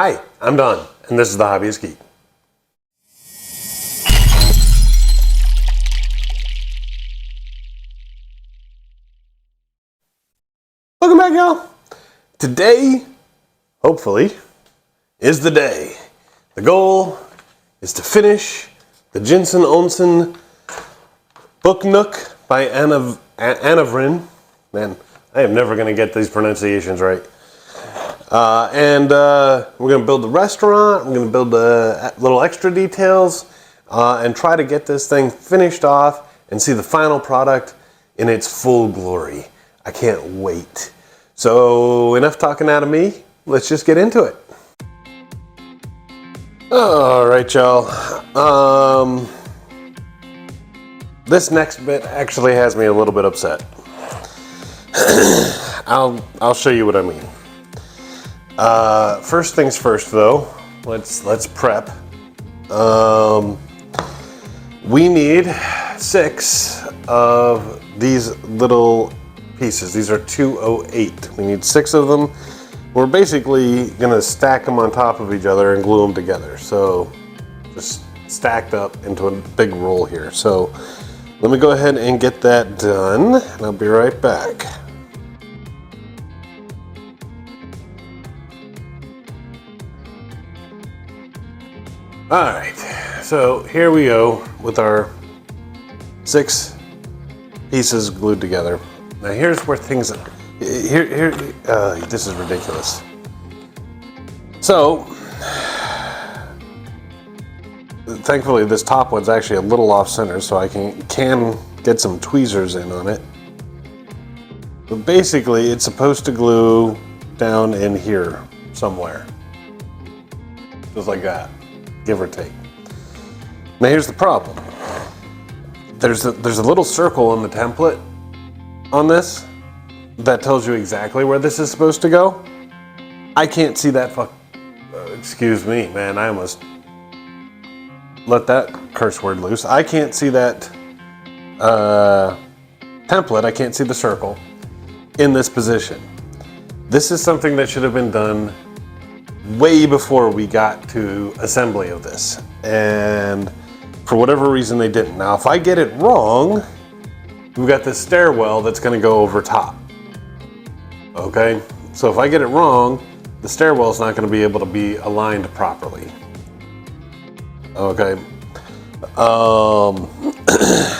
Hi, I'm Don, and this is The Hobbyist Geek. Welcome back, y'all. Today, hopefully, is the day. The goal is to finish the Ginzan Onsen book Nook by Anavrin. Man, I am never going to get these pronunciations right. We're going to build the restaurant. We're going to build little extra details and try to get this thing finished off and see the final product in its full glory. I can't wait. So enough talking out of me. Let's just get into it. All right, y'all. This next bit actually has me a little bit upset. I'll show you what I mean. First things first, though. Let's prep. We need 6 of these little pieces. These are 208. We need 6 of them. We're basically gonna stack them on top of each other and glue them together. So just stacked up into a big roll here. So let me go ahead and get that done, and I'll be right back. All right, so here we go with our 6 pieces glued together. Now here's where things, this is ridiculous. So, thankfully this top one's actually a little off center, so I can get some tweezers in on it. But basically it's supposed to glue down in here somewhere. Just like that, give or take. Now here's the problem. There's a little circle in the template on this that tells you exactly where this is supposed to go. I can't see that excuse me, man, I almost let that curse word loose. I can't see that template. I can't see the circle in this position. This is something that should have been done way before we got to assembly of this, and for whatever reason they didn't. Now if I get it wrong, we've got this stairwell that's going to go over top. Okay, so if I get it wrong, the stairwell is not going to be able to be aligned properly. Okay,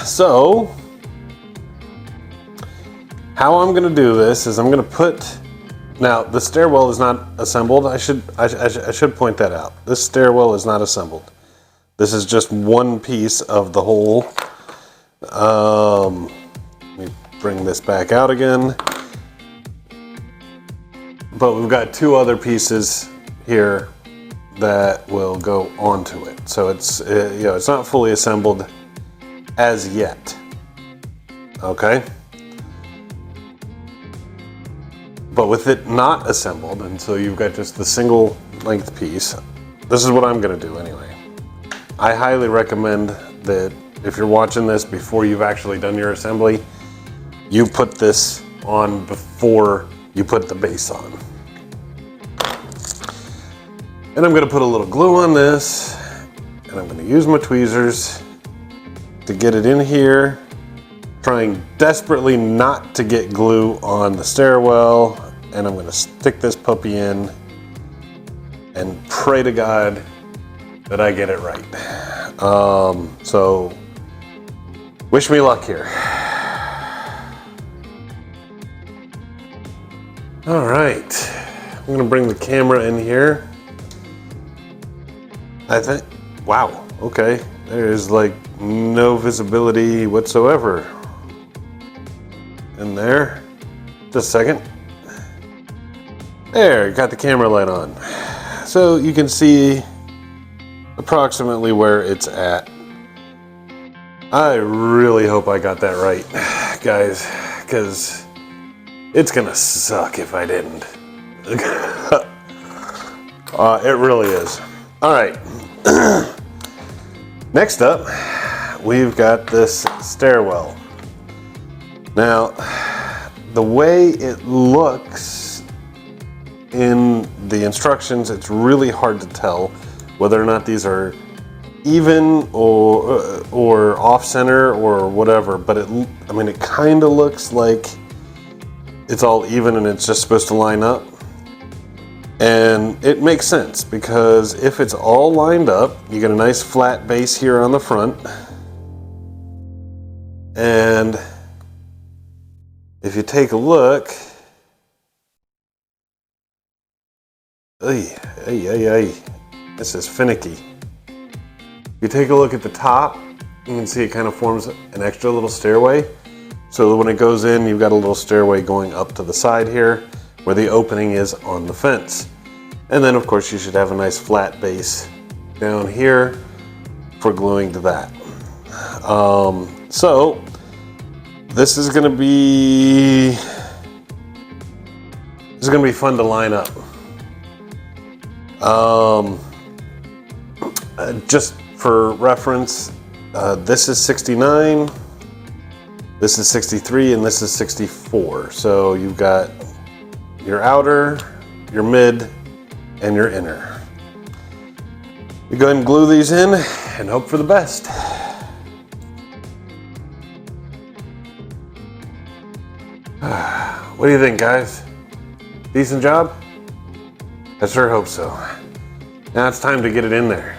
so how I'm going to do this is I'm going to put, now the stairwell is not assembled. I should point that out. This stairwell is not assembled. This is just one piece of the whole. Let me bring this back out again. But we've got 2 other pieces here that will go onto it. So it's it's not fully assembled as yet. Okay. But with it not assembled, and so you've got just the single length piece, this is what I'm going to do anyway. I highly recommend that if you're watching this before you've actually done your assembly, you put this on before you put the base on. And I'm going to put a little glue on this, and I'm going to use my tweezers to get it in here, trying desperately not to get glue on the stairwell, and I'm going to stick this puppy in and pray to God that I get it right. So wish me luck here. All right, I'm going to bring the camera in here. I think, wow, okay, there's like no visibility whatsoever in there. Just a second. There, got the camera light on. So you can see approximately where it's at. I really hope I got that right, guys, because it's gonna suck if I didn't. It really is. All right. Next up, we've got this stairwell. Now, the way it looks in the instructions, it's really hard to tell whether or not these are even or off center or whatever, but I mean, it kind of looks like it's all even and it's just supposed to line up. And it makes sense because if it's all lined up, you get a nice flat base here on the front. And if you take a look, this is finicky. If you take a look at the top, you can see it kind of forms an extra little stairway. So when it goes in, you've got a little stairway going up to the side here where the opening is on the fence. And then of course you should have a nice flat base down here for gluing to that. So this is gonna be fun to line up. Just for reference, this is 69, this is 63, and this is 64. So you've got your outer, your mid, and your inner. You go ahead and glue these in and hope for the best. What do you think, guys? Decent job? I sure hope so. Now it's time to get it in there.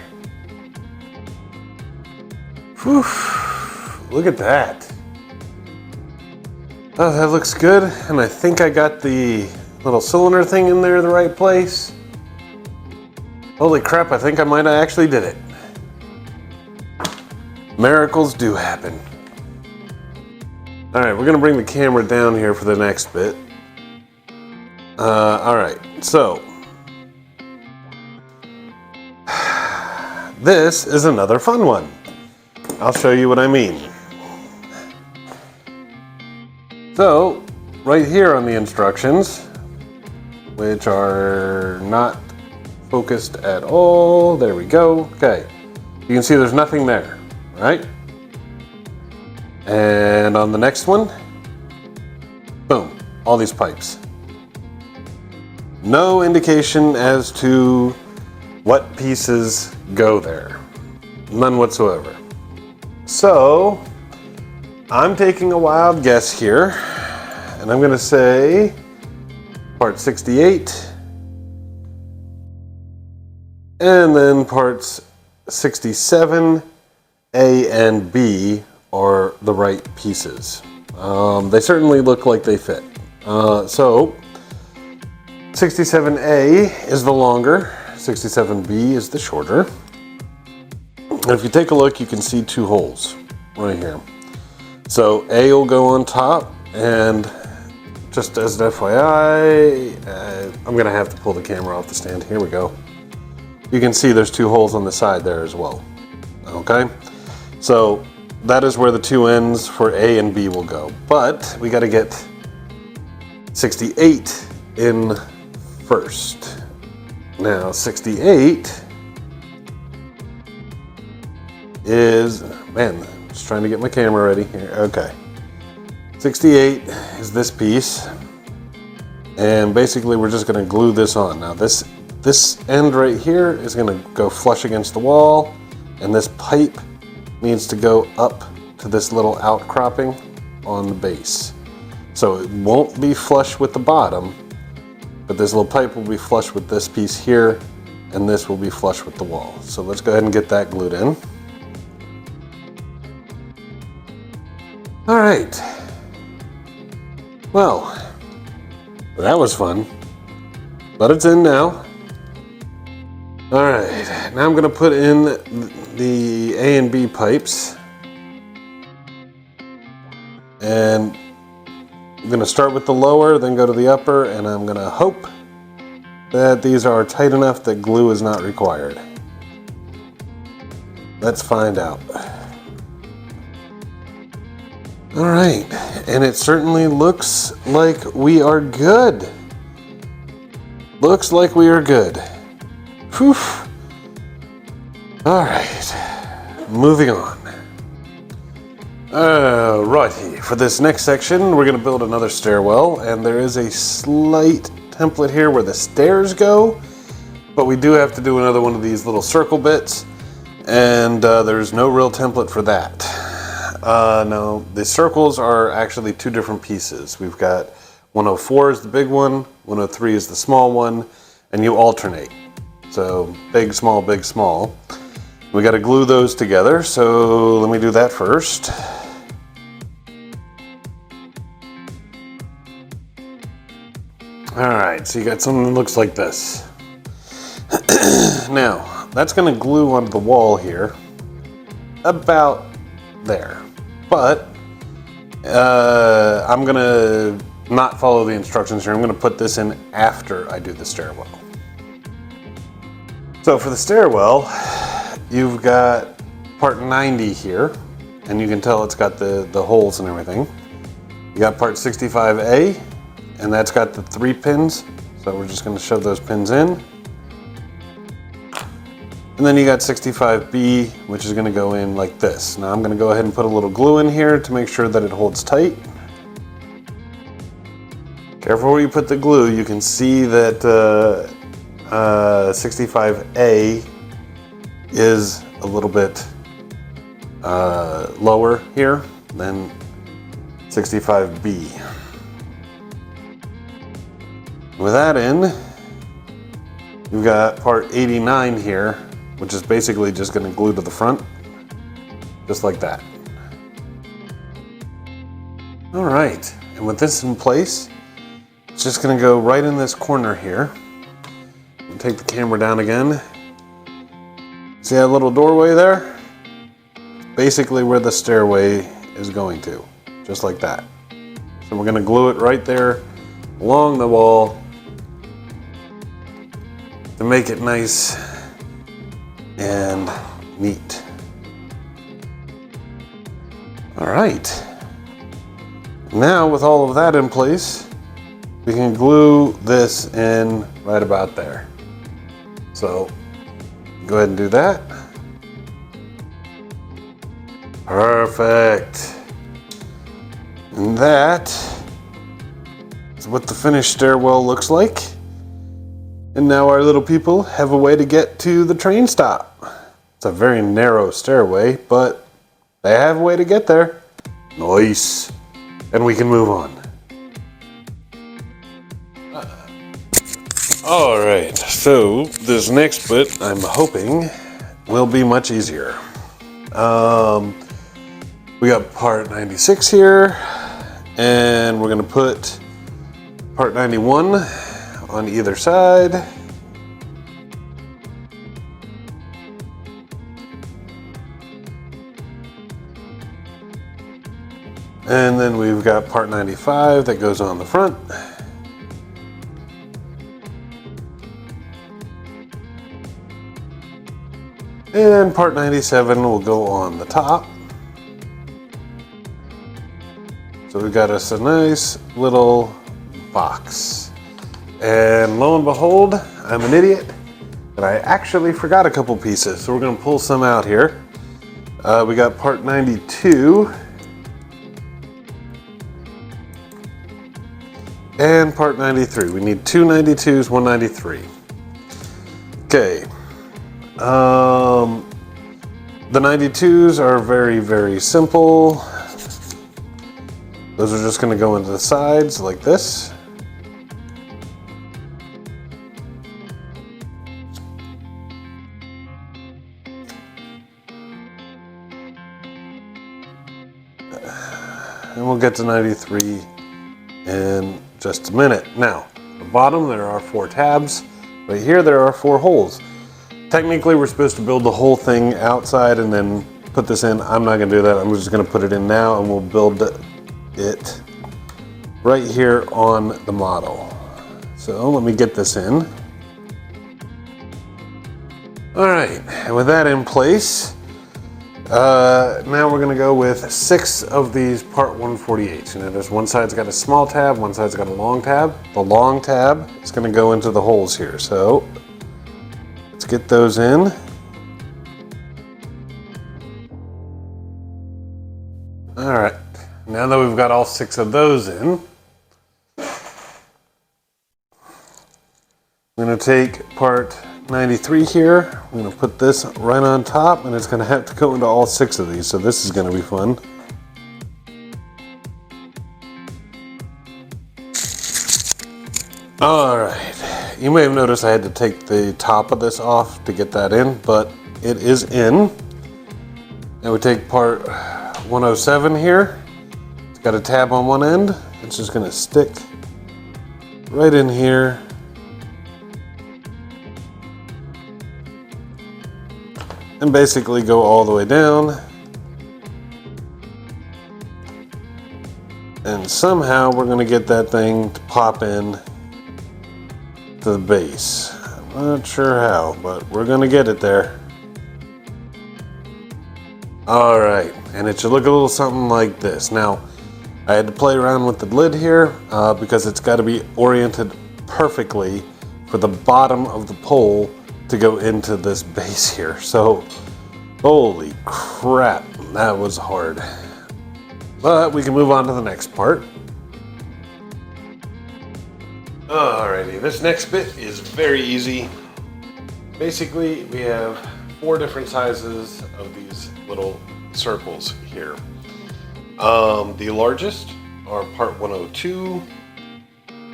Whew, look at that. Oh, that looks good. And I think I got the little cylinder thing in there the right place. Holy crap, I think I might have actually did it. Miracles do happen. All right, we're gonna bring the camera down here for the next bit. All right, so this is another fun one. I'll show you what I mean. So, right here on the instructions, which are not focused at all, there we go. Okay, you can see there's nothing there, right? And on the next one, boom, all these pipes. No indication as to what pieces go there. None whatsoever. So, I'm taking a wild guess here, and I'm gonna say part 68, and then parts 67, A and B are the right pieces. They certainly look like they fit. So, 67A is the longer, 67B is the shorter. And if you take a look, you can see two holes right here. So A will go on top, and just as an FYI, I'm gonna have to pull the camera off the stand. Here we go. You can see there's two holes on the side there as well. Okay, so that is where the two ends for A and B will go. But we gotta get 68 in first. Now 68 is, man, just trying to get my camera ready here. Okay. 68 is this piece. And basically we're just gonna glue this on. Now this end right here is gonna go flush against the wall, and this pipe needs to go up to this little outcropping on the base. So it won't be flush with the bottom, but this little pipe will be flush with this piece here, and this will be flush with the wall. So let's go ahead and get that glued in. All right. Well, that was fun, but it's in now. All right, now I'm gonna put in the A and B pipes, and I'm gonna start with the lower, then go to the upper, and I'm gonna hope that these are tight enough that glue is not required. Let's find out. All right, and it certainly looks like we are good. Looks like we are good. Whew. All right, moving on. Righty, for this next section, we're gonna build another stairwell, and there is a slight template here where the stairs go, but we do have to do another one of these little circle bits, and there's no real template for that. No, the circles are actually two different pieces. We've got 104 is the big one, 103 is the small one, and you alternate. So big, small, big, small. We got to glue those together, so let me do that first. All right, so you got something that looks like this. Now, that's going to glue onto the wall here, about there. But I'm going to not follow the instructions here. I'm going to put this in after I do the stairwell. So for the stairwell, you've got part 90 here, and you can tell it's got the holes and everything. You got part 65A, and that's got the 3 pins. So we're just going to shove those pins in. And then you got 65B, which is going to go in like this. Now I'm going to go ahead and put a little glue in here to make sure that it holds tight. Careful where you put the glue. You can see that 65A is a little bit lower here than 65B. With that in, you've got part 89 here, which is basically just going to glue to the front, just like that. All right, and with this in place, it's just going to go right in this corner here. I'll take the camera down again. See that little doorway there? Basically where the stairway is going to, just like that. So we're going to glue it right there along the wall to make it nice and neat. All right. Now with all of that in place, we can glue this in right about there. So go ahead and do that. Perfect. And that is what the finished stairwell looks like. And now our little people have a way to get to the train stop. It's a very narrow stairway, but they have a way to get there. Nice. And we can move on. All right, so this next bit, I'm hoping, will be much easier. We got part 96 here, and we're gonna put part 91 on either side. And then we've got part 95 that goes on the front. And part 97 will go on the top. So we've got us a nice little box. And lo and behold, I'm an idiot, and I actually forgot a couple pieces. So we're gonna pull some out here. We got part 92. And part 93. We need 2 92s, 1 93. Okay. The 92s are very, very simple. Those are just going to go into the sides like this. And we'll get to 93 in just a minute. Now, at the bottom there are 4 tabs. Right here there are 4 holes. Technically, we're supposed to build the whole thing outside and then put this in. I'm not gonna do that. I'm just gonna put it in now, and we'll build it right here on the model. So let me get this in. All right, and with that in place, now we're gonna go with 6 of these part 148. You know, there's one side's got a small tab, one side's got a long tab. The long tab is gonna go into the holes here. So let's get those in. All right, now that we've got all 6 of those in, to take part 93 here. I'm going to put this right on top, and it's going to have to go into all 6 of these, so this is going to be fun. Alright, you may have noticed I had to take the top of this off to get that in, but it is in. Now we take part 107 here. It's got a tab on one end. It's just going to stick right in here. And basically go all the way down. And somehow we're going to get that thing to pop in to the base. I'm not sure how, but we're going to get it there. Alright, and it should look a little something like this. Now, I had to play around with the lid here because it's got to be oriented perfectly for the bottom of the pole to go into this base here. So, holy crap, that was hard. But we can move on to the next part. Alrighty, this next bit is very easy. Basically, we have 4 different sizes of these little circles here. The largest are part 102.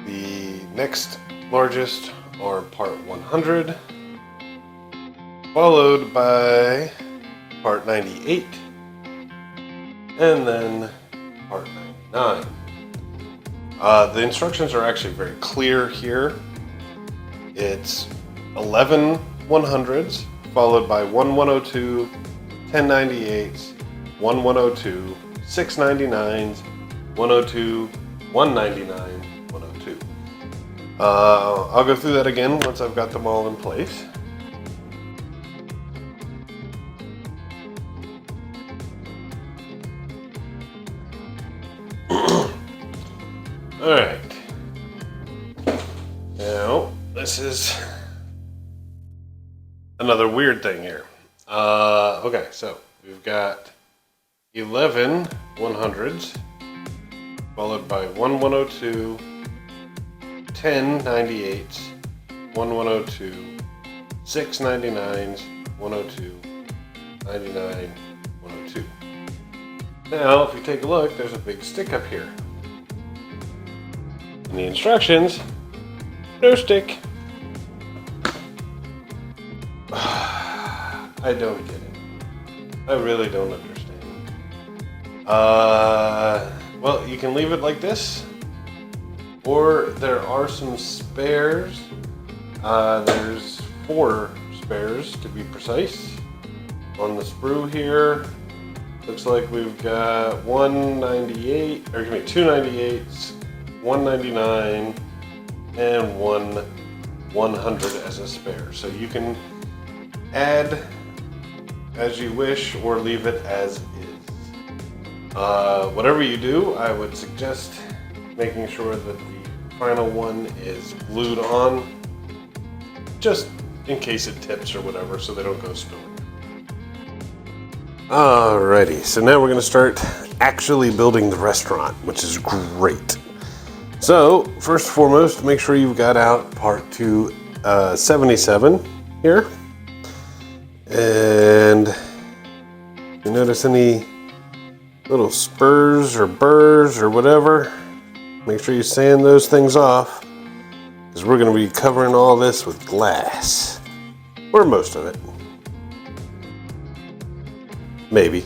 The next largest are part 100. Followed by part 98. And then part 99. The instructions are actually very clear here. It's 11 100s, followed by 1 102, 10 98s, 1 102, 6 99s, 102, 199, 102. I'll go through that again once I've got them all in place. Alright, now this is another weird thing here. Okay, so we've got 11 100s, followed by 1 102, 10 98s, 1 102, 6 99s, 102, 99, 102. Now, if you take a look, there's a big stick up here. In the instructions, no stick. I don't get it. I really don't understand. Well, you can leave it like this, or there are some spares. There's 4 spares to be precise. On the sprue here, looks like we've got 198, or give me 2 98s, 199, and 1 100 as a spare. So you can add as you wish or leave it as is. Whatever you do, I would suggest making sure that the final one is glued on, just in case it tips or whatever, so they don't go spilling. Alrighty, so now we're going to start actually building the restaurant, which is great. So, first and foremost, make sure you've got out part 277 here. And you notice any little spurs or burrs or whatever, make sure you sand those things off, because we're going to be covering all this with glass, or most of it. Maybe.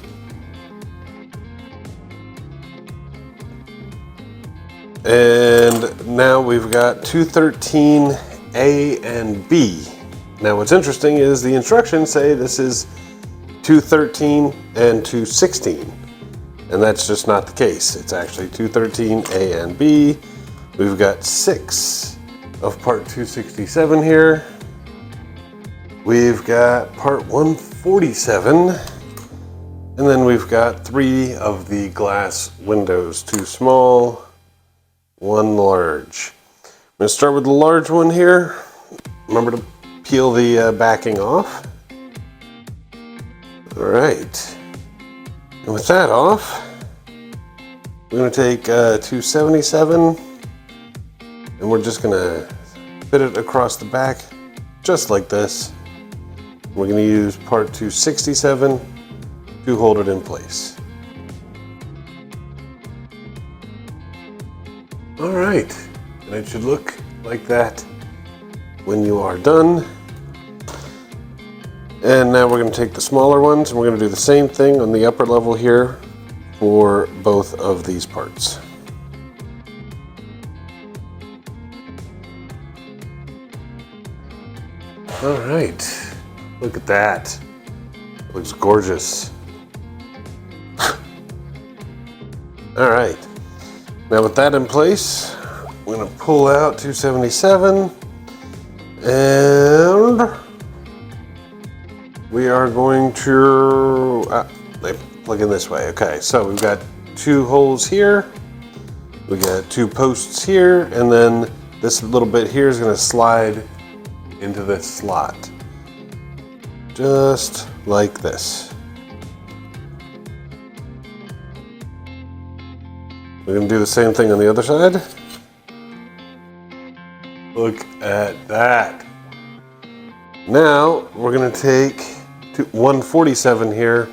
And now we've got 213A and B. Now what's interesting is the instructions say this is 213 and 216. And that's just not the case. It's actually 213A and B. We've got 6 of part 267 here. We've got part 147. And then we've got 3 of the glass windows, 2 small, 1 large. I'm going to start with the large one here. Remember to peel the backing off. All right. And with that off, we're going to take 277 and we're just going to fit it across the back just like this. We're going to use part 267 to hold it in place. All right, and it should look like that when you are done. And now we're going to take the smaller ones and we're going to do the same thing on the upper level here for both of these parts. All right, look at that. It looks gorgeous. All right, now with that in place, we're going to pull out 277 and we are going to plug in this way. Okay, so we've got 2 holes here, we got 2 posts here, and then this little bit here is going to slide into this slot, just like this. We're going to do the same thing on the other side. Look at that. Now we're going to take 147 here.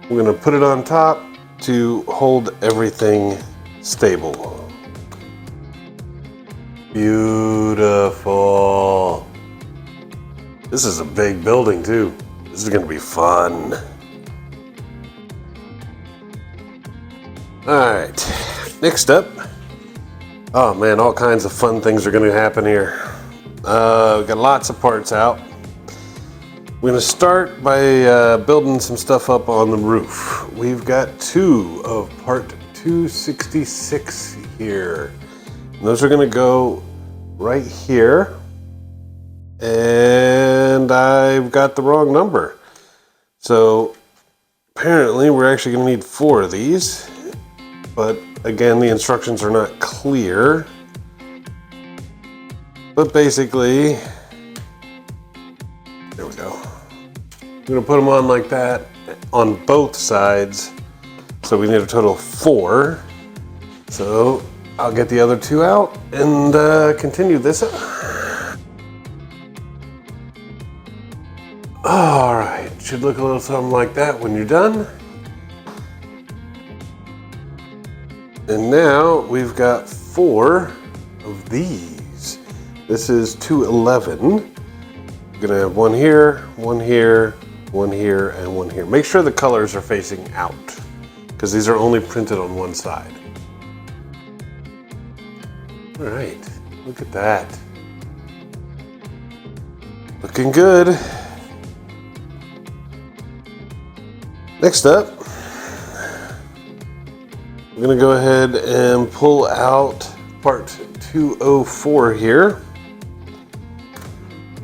We're going to put it on top to hold everything stable. Beautiful. This is a big building too. This is going to be fun. All right, next up. Oh man, all kinds of fun things are going to happen here. We've got lots of parts out. We're going to start by building some stuff up on the roof. We've got 2 of part 266 here. And those are going to go right here. And I've got the wrong number. So apparently we're actually going to need 4 of these. But again, the instructions are not clear. But basically, there we go. I'm going to put them on like that on both sides. So we need a total of 4. So I'll get the other 2 out and continue this. All right, should look a little something like that when you're done. And now we've got 4 of these. This is 211. We're gonna have 1 here, 1 here, 1 here, and 1 here. Make sure the colors are facing out, because these are only printed on one side. All right, look at that. Looking good. Next up, we're going to go ahead and pull out part 204 here.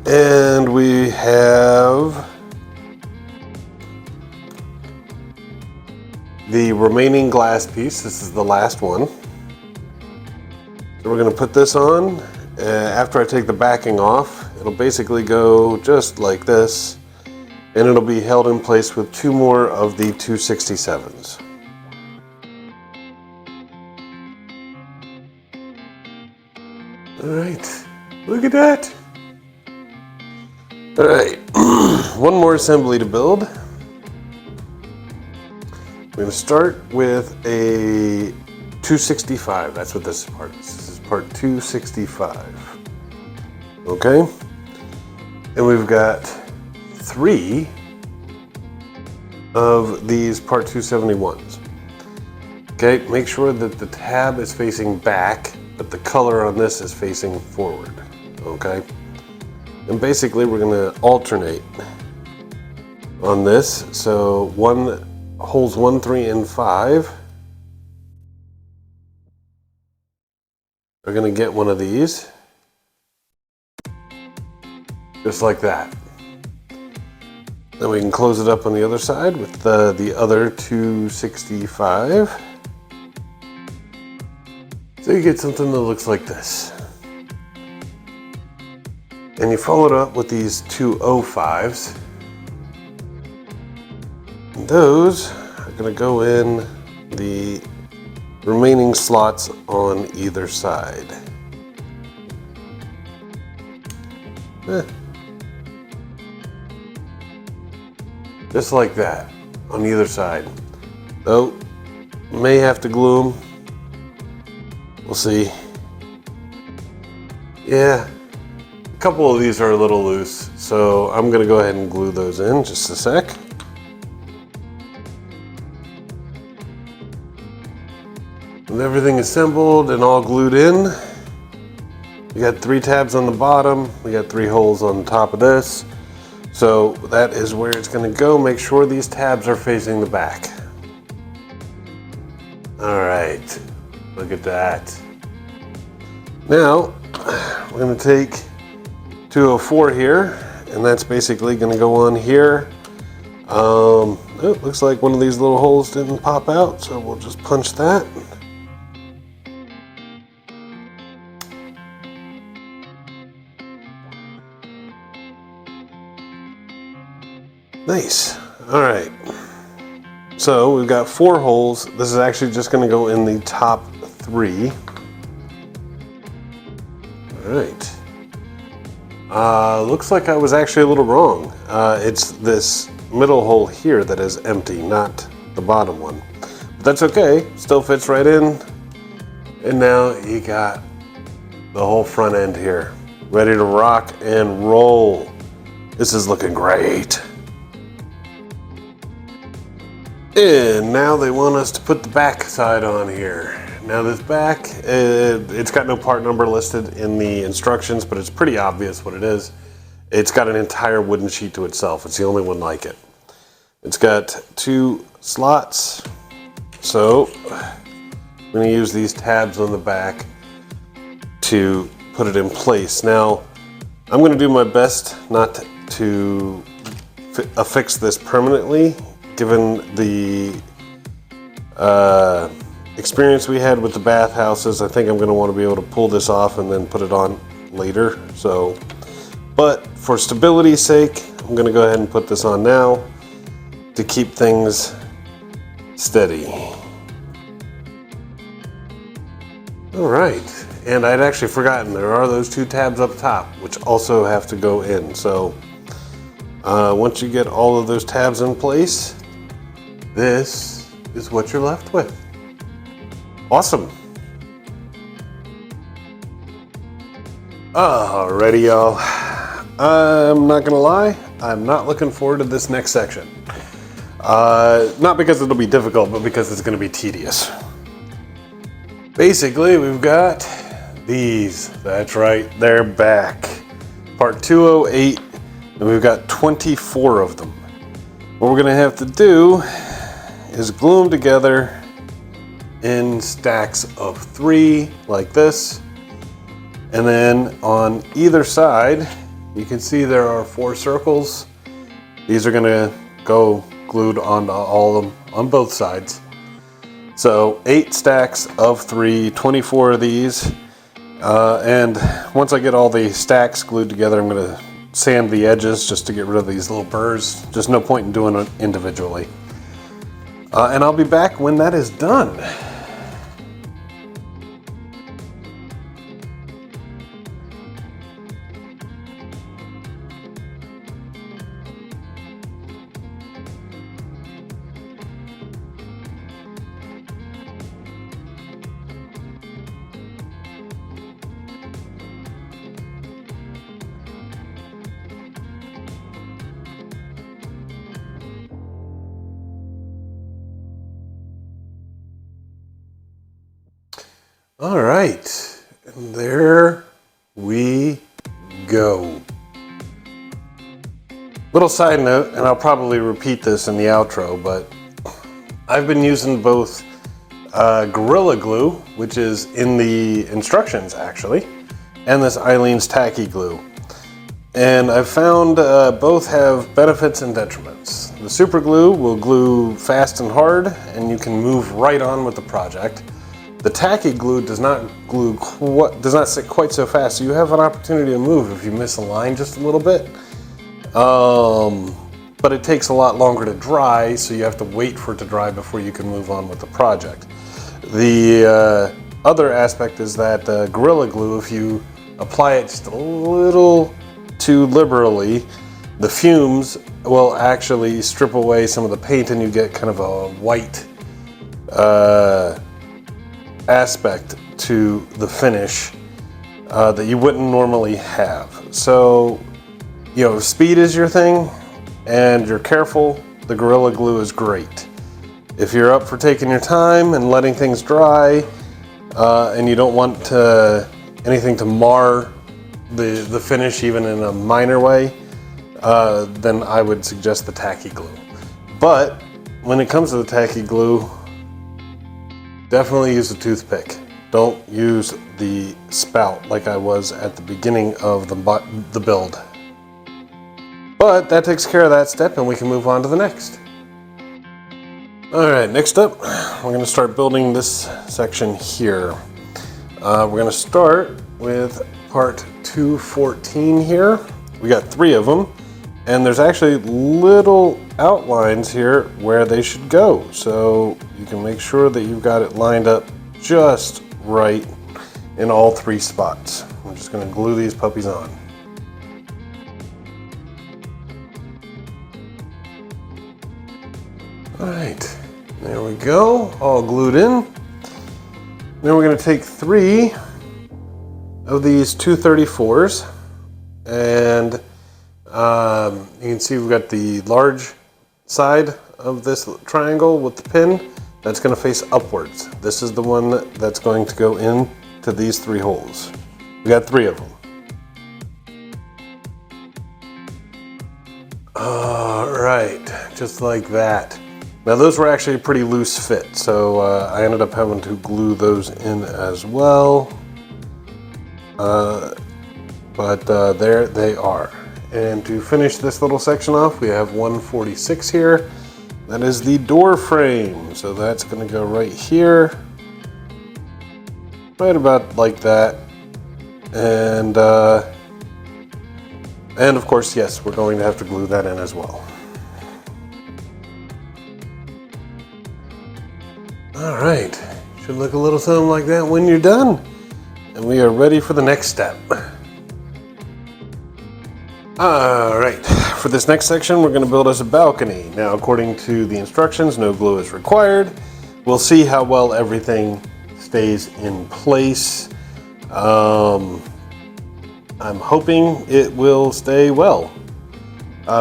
And we have the remaining glass piece. This is the last one. So we're going to put this on. After I take the backing off, it'll basically go just like this. And it'll be held in place with 2 more of the 267s. All right, look at that. All right, 1 more assembly to build. We're going to start with a 265. That's what this part is. This is part 265. Okay, and we've got 3 of these part 271s. Okay, make sure that the tab is facing back, but the color on this is facing forward. Okay, and basically we're going to alternate on this. So holes 1, 3, and 5 are going to get one of these, just like that. Then we can close it up on the other side with the other 265. So you get something that looks like this. And you follow it up with these 205s. And those are going to go in the remaining slots on either side. just like that on either side. Though, may have to glue them. We'll see. Yeah, a couple of these are a little loose, so I'm gonna go ahead and glue those in just a sec. With everything assembled and all glued in, we got 3 tabs on the bottom, we got 3 holes on the top of this. So that is where it's gonna go. Make sure these tabs are facing the back. All right, look at that. Now, we're gonna take 204 here, and that's basically gonna go on here. It looks like one of these little holes didn't pop out, so we'll just punch that. Nice. All right. So we've got 4 holes. This is actually just going to go in the top 3. All right. Looks like I was actually a little wrong. It's this middle hole here that is empty, not the bottom one. But that's okay. Still fits right in. And now you got the whole front end here, ready to rock and roll. This is looking great. And now they want us to put the back side on here. Now this back, it's got no part number listed in the instructions, but it's pretty obvious what it is. It's got an entire wooden sheet to itself. It's the only one like it. It's got 2 slots. So I'm gonna use these tabs on the back to put it in place. Now, I'm gonna do my best not to affix this permanently, given the experience we had with the bathhouses. I think I'm gonna wanna be able to pull this off and then put it on later. So, but for stability's sake, I'm gonna go ahead and put this on now to keep things steady. All right, and I'd actually forgotten there are those 2 tabs up top, which also have to go in. So once you get all of those tabs in place, this is what you're left with. Awesome. Alrighty, y'all. I'm not gonna lie, I'm not looking forward to this next section. Not because it'll be difficult, but because it's gonna be tedious. Basically, we've got these. That's right, they're back. Part 208, and we've got 24 of them. What we're gonna have to do is glue them together in stacks of 3 like this. And then on either side, you can see there are 4 circles. These are gonna go glued onto all of them on both sides. So 8 stacks of 3, 24 of these. And once I get all the stacks glued together, I'm gonna sand the edges just to get rid of these little burrs. Just no point in doing it individually. And I'll be back when that is done. All right, and there we go. Little side note, and I'll probably repeat this in the outro, but I've been using both Gorilla Glue, which is in the instructions actually, and this Eileen's Tacky Glue. And I've found both have benefits and detriments. The super glue will glue fast and hard, and you can move right on with the project. The tacky glue does not sit quite so fast, so you have an opportunity to move if you miss a line just a little bit. But it takes a lot longer to dry, so you have to wait for it to dry before you can move on with the project. The other aspect is that Gorilla Glue, if you apply it just a little too liberally, the fumes will actually strip away some of the paint and you get kind of a white aspect to the finish that you wouldn't normally have. So, you know, if speed is your thing and you're careful, the Gorilla Glue is great. If you're up for taking your time and letting things dry, and you don't want anything to mar the finish even in a minor way, then I would suggest the tacky glue. But when it comes to the tacky glue, definitely use a toothpick. Don't use the spout like I was at the beginning of the build. But that takes care of that step and we can move on to the next. Alright, next up, we're going to start building this section here. We're going to start with part 214 here. We got 3 of them, and there's actually little outlines here where they should go. So you can make sure that you've got it lined up just right in all 3 spots. I'm just going to glue these puppies on. Alright, there we go, all glued in. Then we're going to take 3 of these 234s, and you can see we've got the large side of this triangle with the pin that's going to face upwards. This is the one that's going to go into these 3 holes. We got 3 of them. Alright, just like that. Now those were actually a pretty loose fit, so I ended up having to glue those in as well. But there they are. And to finish this little section off, we have 146 here. That is the door frame. So that's going to go right here. Right about like that. And of course, yes, we're going to have to glue that in as well. Alright, should look a little something like that when you're done. And we are ready for the next step. Alright, for this next section we're going to build us a balcony. Now according to the instructions, no glue is required. We'll see how well everything stays in place. I'm hoping it will stay well.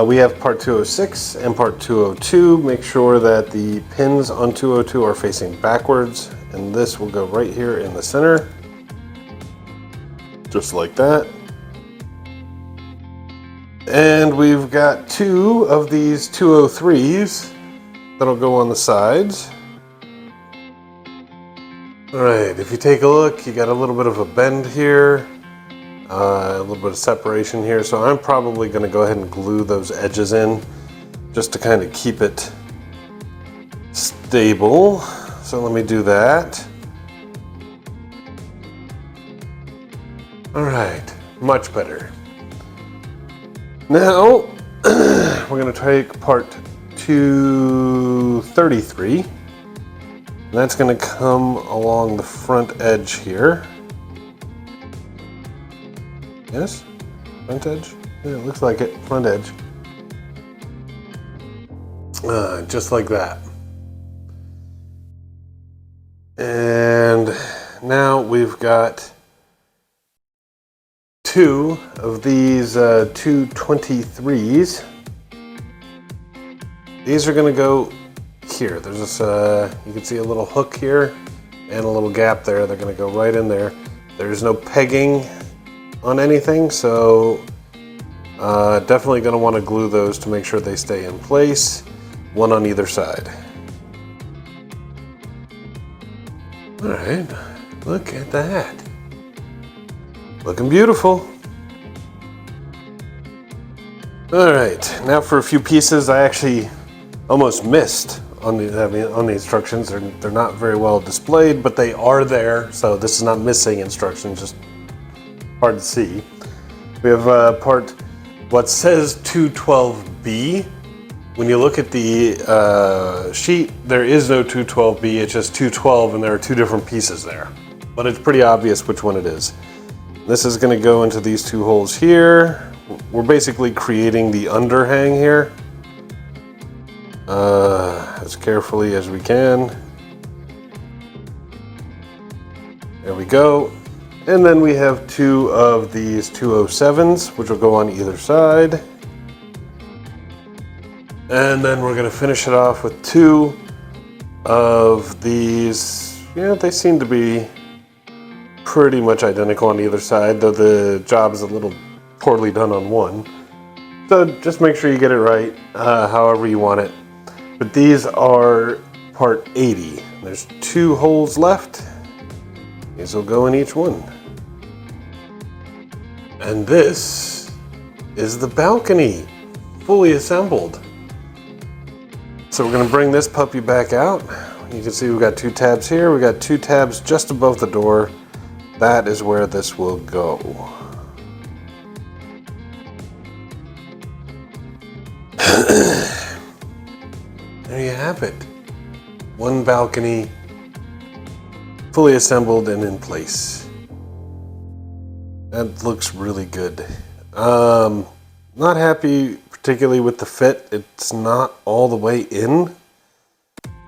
We have part 206 and part 202. Make sure that the pins on 202 are facing backwards, and this will go right here in the center. Just like that. And we've got 2 of these 203s that'll go on the sides. Alright, if you take a look, you got a little bit of a bend here. A little bit of separation here, so I'm probably going to go ahead and glue those edges in just to kind of keep it stable. So let me do that. Alright, much better. Now, we're going to take part 233. That's going to come along the front edge here. Yes? Front edge? Yeah, it looks like it. Front edge. Just like that. And now we've got 2 of these 223s. These are going to go here. There's this, you can see a little hook here and a little gap there. They're going to go right in there. There's no pegging on anything, so definitely going to want to glue those to make sure they stay in place, one on either side. Alright, look at that. Looking beautiful. Alright, now for a few pieces I actually almost missed on the instructions. They're not very well displayed, but they are there, so this is not missing instructions, just hard to see. We have part what says 212B. When you look at the sheet, there is no 212B, it's just 212, and there are 2 different pieces there. But it's pretty obvious which one it is. This is going to go into these 2 holes here. We're basically creating the underhang here. as carefully as we can. There we go. And then we have 2 of these 207s, which will go on either side. And then we're going to finish it off with 2 of these. Yeah, they seem to be pretty much identical on either side, though the job is a little poorly done on one. So just make sure you get it right, however you want it. But these are part 80. There's 2 holes left. These will go in each one. And this is the balcony, fully assembled. So we're going to bring this puppy back out. You can see we've got 2 tabs here. We've got 2 tabs just above the door. That is where this will go. There you have it. One balcony, fully assembled and in place. That looks really good. Not happy particularly with the fit. It's not all the way in,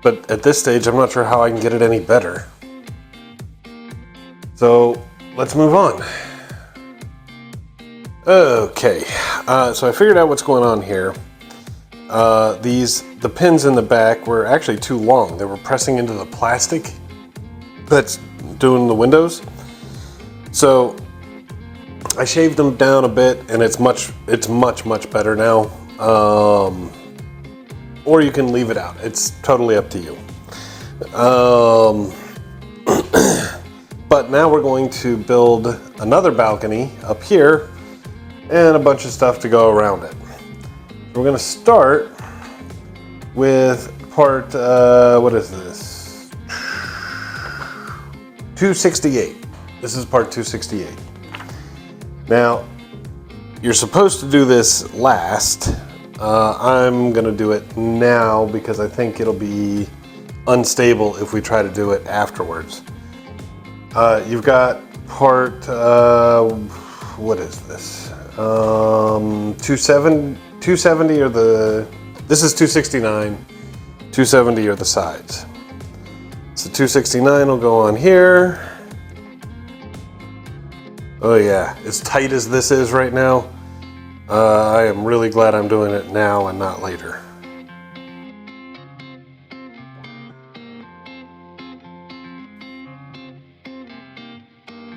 but at this stage I'm not sure how I can get it any better. So let's move on. Okay, so I figured out what's going on here. The pins in the back were actually too long. They were pressing into the plastic that's doing the windows. So I shaved them down a bit, and it's much better now. Or you can leave it out. It's totally up to you. But now we're going to build another balcony up here and a bunch of stuff to go around it. We're going to start with part, what is this? 268. This is part 268. Now, you're supposed to do this last. I'm going to do it now because I think it'll be unstable if we try to do it afterwards. You've got part, what is this? 270 or this is 269, 270 are the sides. So 269 will go on here. Oh yeah, as tight as this is right now, I am really glad I'm doing it now and not later.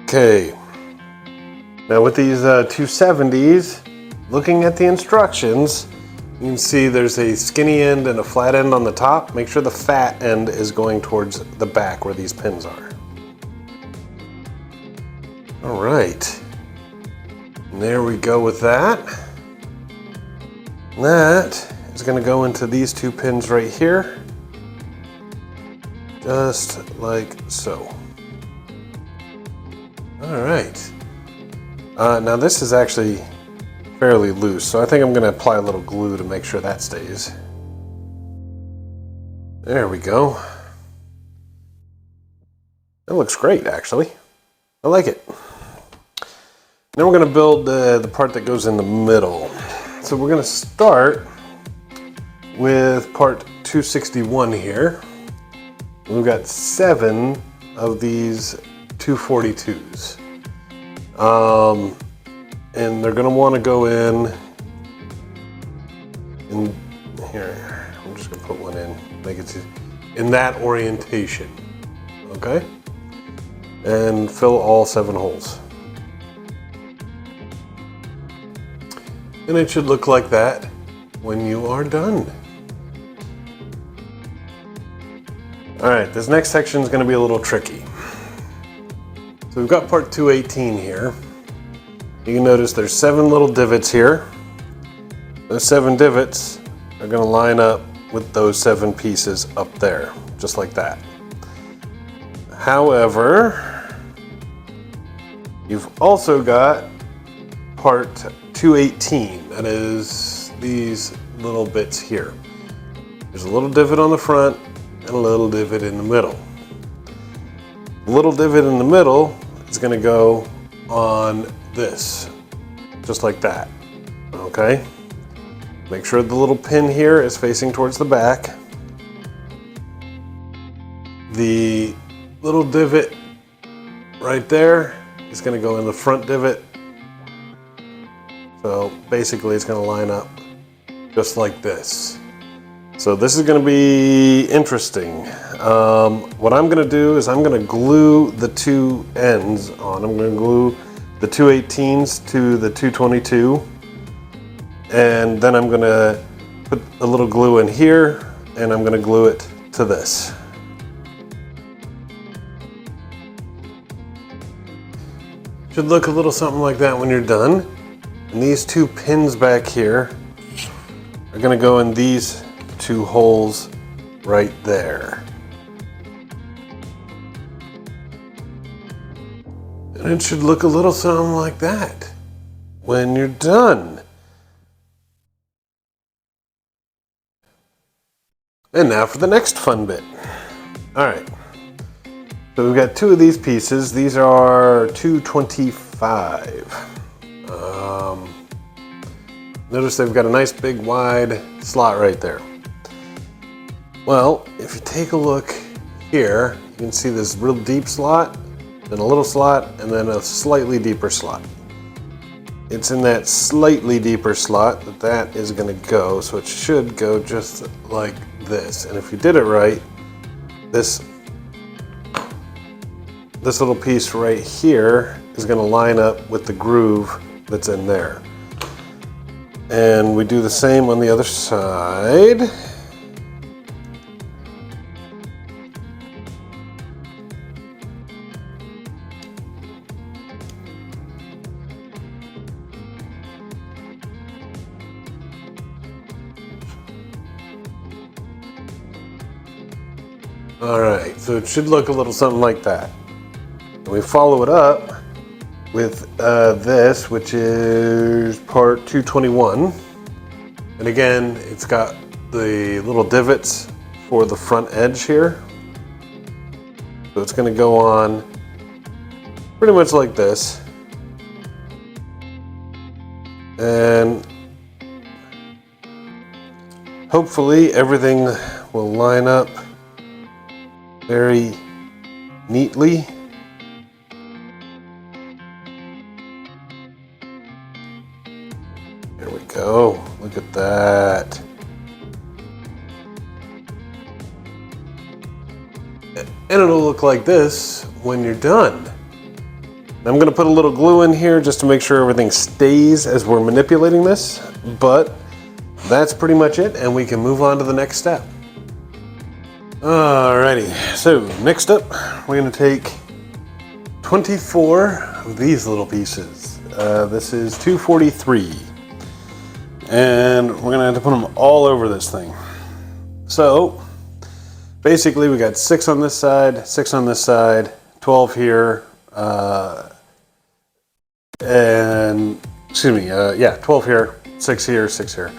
Okay, now with these 270s, looking at the instructions, you can see there's a skinny end and a flat end on the top. Make sure the fat end is going towards the back where these pins are. All right, and there we go with that. That is going to go into these 2 pins right here, just like so. All right, now this is actually fairly loose, so I think I'm going to apply a little glue to make sure that stays. There we go. That looks great, actually. I like it. Now we're going to build the part that goes in the middle. So we're going to start with part 261 here. We've got 7 of these 242s. And they're going to want to go in here. I'm just going to put one in, make it in that orientation. Okay? And fill all 7 holes. And it should look like that when you are done. All right, this next section is going to be a little tricky. So we've got part 218 here. You can notice there's 7 little divots here. Those 7 divots are going to line up with those 7 pieces up there, just like that. However, you've also got part 218, that is these little bits here. There's a little divot on the front and a little divot in the middle. The little divot in the middle is going to go on this, just like that, okay? Make sure the little pin here is facing towards the back. The little divot right there is going to go in the front divot. So basically it's going to line up just like this. So this is going to be interesting. What I'm going to do is I'm going to glue the two ends on. I'm going to glue the 218s to the 222. And then I'm going to put a little glue in here and I'm going to glue it to this. Should look a little something like that when you're done. And these two pins back here are going to go in these two holes right there. And it should look a little something like that when you're done. And now for the next fun bit. All right. So we've got two of these pieces. These are 225. Notice they've got a nice big wide slot right there. Well, if you take a look here, you can see this real deep slot, then a little slot, and then a slightly deeper slot. It's in that slightly deeper slot that is going to go, so it should go just like this. And if you did it right, this little piece right here is going to line up with the groove that's in there. And we do the same on the other side. All right, so it should look a little something like that. And we follow it up with this, which is part 221. And again, it's got the little divots for the front edge here. So it's going to go on pretty much like this. And hopefully everything will line up very neatly. There we go. Look at that. And it'll look like this when you're done. I'm going to put a little glue in here just to make sure everything stays as we're manipulating this, but that's pretty much it, and we can move on to the next step. Alrighty, so next up we're going to take 24 of these little pieces. This is 243, and we're going to have to put them all over this thing. So basically we got 6 on this side, 6 on this side, 12 here, and 12 here, 6 here, 6 here.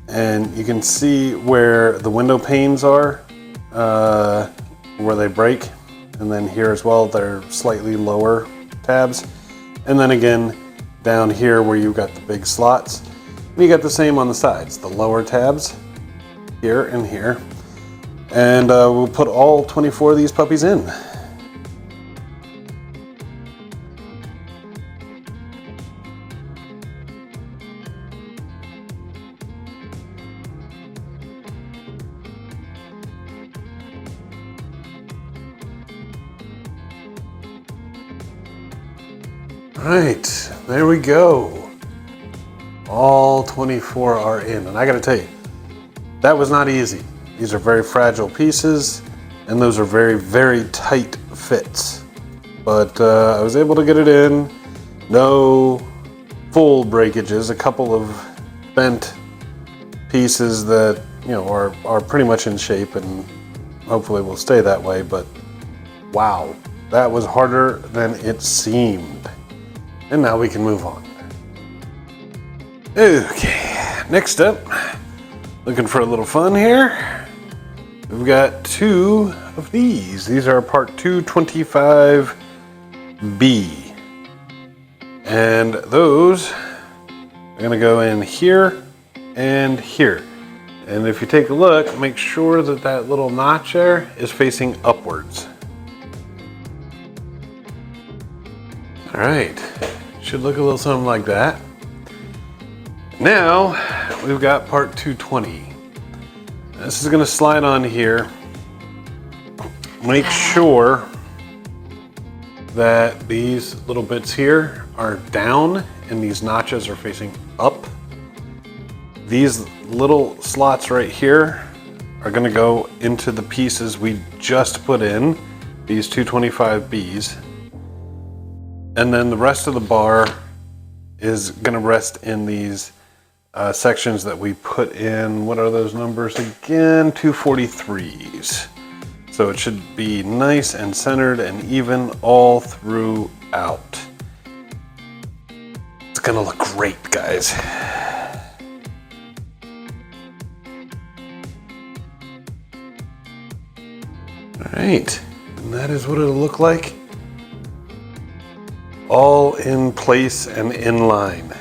And you can see where the window panes are, where they break, and then here as well they're slightly lower tabs, and then again down here where you've got the big slots. And you got the same on the sides, the lower tabs here and here, and we'll put all 24 of these puppies in. Right, there we go. All 24 are in, and I gotta tell you, that was not easy. These are very fragile pieces, and those are very, very tight fits. But I was able to get it in. No full breakages, a couple of bent pieces that, you know, are pretty much in shape and hopefully will stay that way, but wow, that was harder than it seemed. And now we can move on. Okay, next up, looking for a little fun here. We've got 2 of these. These are part 225B. And those are gonna go in here and here. And if you take a look, make sure that that little notch there is facing upwards. All right, should look a little something like that. Now we've got part 220. This is gonna slide on here. Make sure that these little bits here are down and these notches are facing up. These little slots right here are gonna go into the pieces we just put in, these 225Bs. And then the rest of the bar is gonna rest in these sections that we put in. What are those numbers again? 243s. So it should be nice and centered and even all throughout. It's gonna look great, guys. All right, and that is what it'll look like. All in place and in line.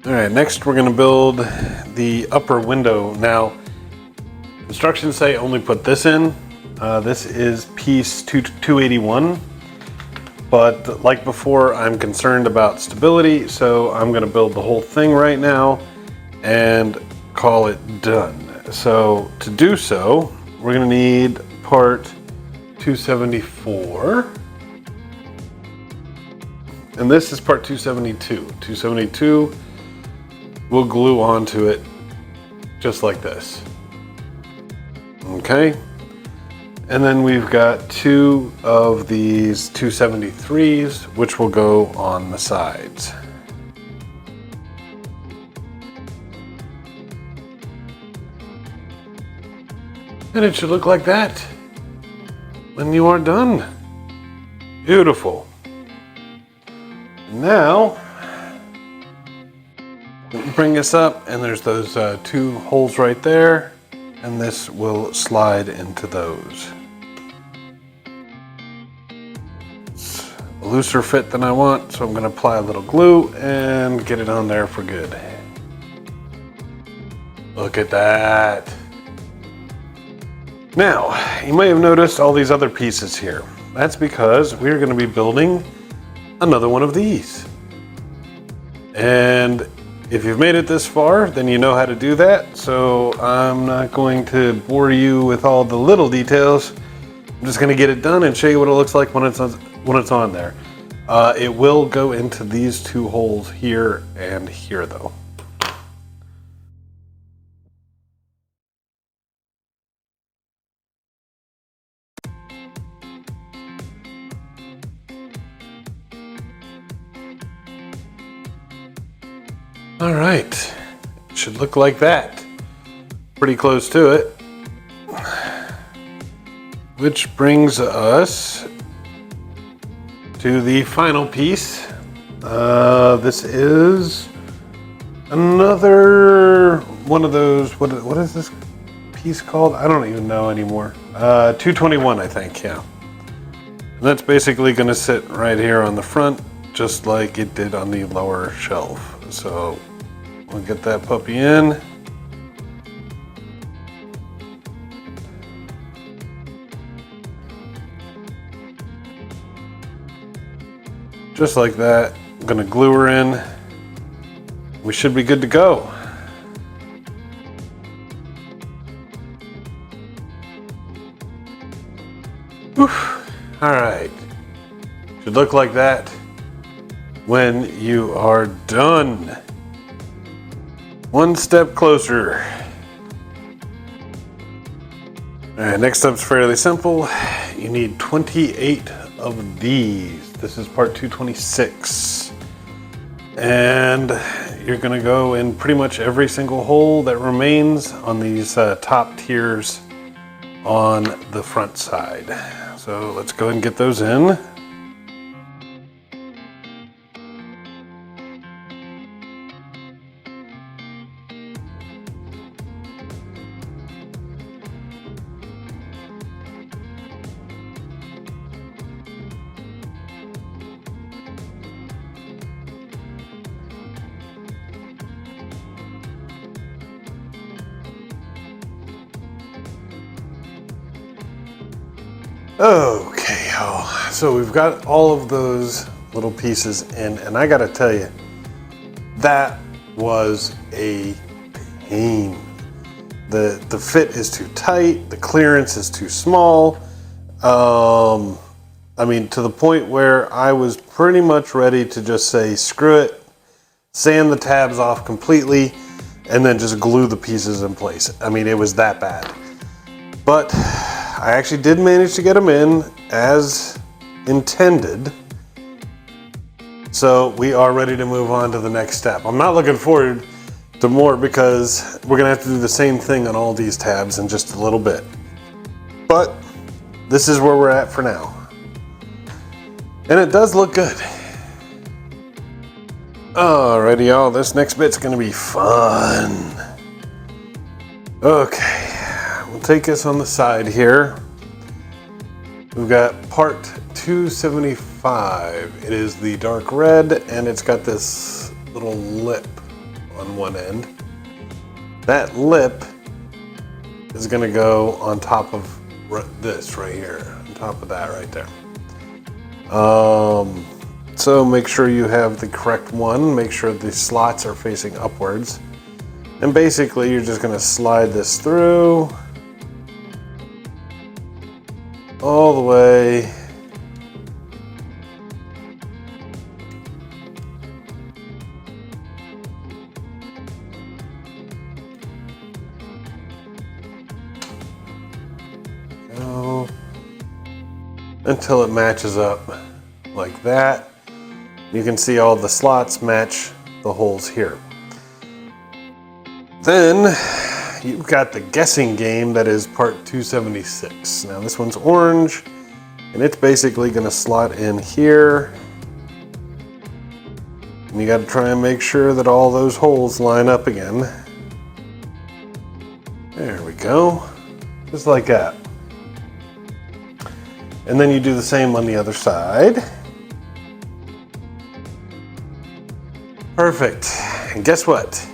All right, next we're gonna build the upper window. Now, instructions say only put this in. This is piece 281, but like before, I'm concerned about stability, so I'm gonna build the whole thing right now and call it done. So to do so, we're gonna need part 274. And this is part 272. 272 we'll glue onto it just like this. Okay. And then we've got two of these 273s, which will go on the sides. And it should look like that when you are done. Beautiful. Now, bring this up and there's those two holes right there, and this will slide into those. It's a looser fit than I want, so I'm going to apply a little glue and get it on there for good. Look at that. Now, you may have noticed all these other pieces here. That's because we're going to be building another one of these. And if you've made it this far, then you know how to do that. So I'm not going to bore you with all the little details. I'm just going to get it done and show you what it looks like when it's on there. It will go into these two holes here and here though. All right, it should look like that. Pretty close to it. Which brings us to the final piece. This is another one of those, what is this piece called? I don't even know anymore. 221, I think, yeah. And that's basically gonna sit right here on the front, just like it did on the lower shelf. So we'll get that puppy in. Just like that. I'm gonna glue her in. We should be good to go. Oof. All right. Should look like that when you are done. One step closer. All right, next step's fairly simple. You need 28 of these. This is part 226. And you're gonna go in pretty much every single hole that remains on these top tiers on the front side. So let's go ahead and get those in. Okay, y'all. So we've got all of those little pieces in, and I gotta tell you, that was a pain. The fit is too tight, the clearance is too small. I mean, to the point where I was pretty much ready to just say, screw it, sand the tabs off completely, and then just glue the pieces in place. I mean, it was that bad. But I actually did manage to get them in as intended. So we are ready to move on to the next step. I'm not looking forward to more because we're gonna have to do the same thing on all these tabs in just a little bit. But this is where we're at for now. And it does look good. Alrighty, y'all, this next bit's gonna be fun. Okay, we'll take this on the side here. We've got part 275. It is the dark red, and it's got this little lip on one end. That lip is gonna go on top of this right here, on top of that right there. So make sure you have the correct one. Make sure the slots are facing upwards. And basically you're just gonna slide this through all the way. Go until it matches up like that. You can see all the slots match the holes here. Then you've got the guessing game that is part 276. Now this one's orange, and it's basically gonna slot in here. And you gotta try and make sure that all those holes line up again. There we go, just like that. And then you do the same on the other side. Perfect. And guess what?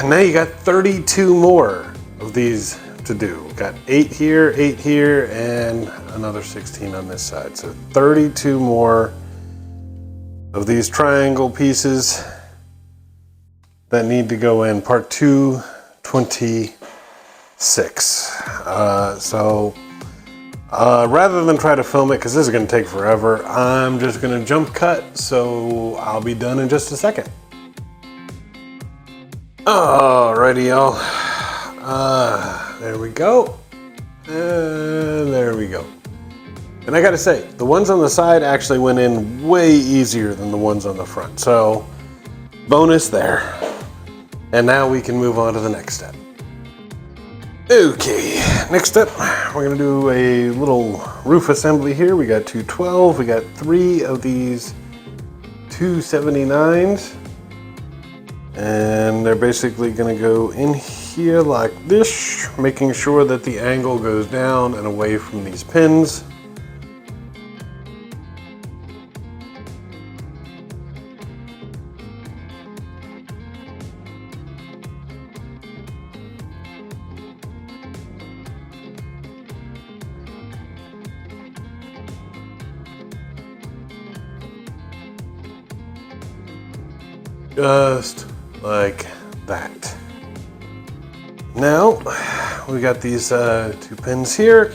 Now you got 32 more of these to do. Got 8 here, and another 16 on this side. So 32 more of these triangle pieces that need to go in part 226. Rather than try to film it, because this is going to take forever, I'm just going to jump cut, so I'll be done in just a second. Alrighty, y'all. There we go. And there we go. And I gotta say, the ones on the side actually went in way easier than the ones on the front. So, bonus there. And now we can move on to the next step. Okay, next step, we're gonna do a little roof assembly here. We got 212, we got 3 of these 279s. And they're basically gonna go in here like this, making sure that the angle goes down and away from these pins. Just like that. Now we got these 2 pins here.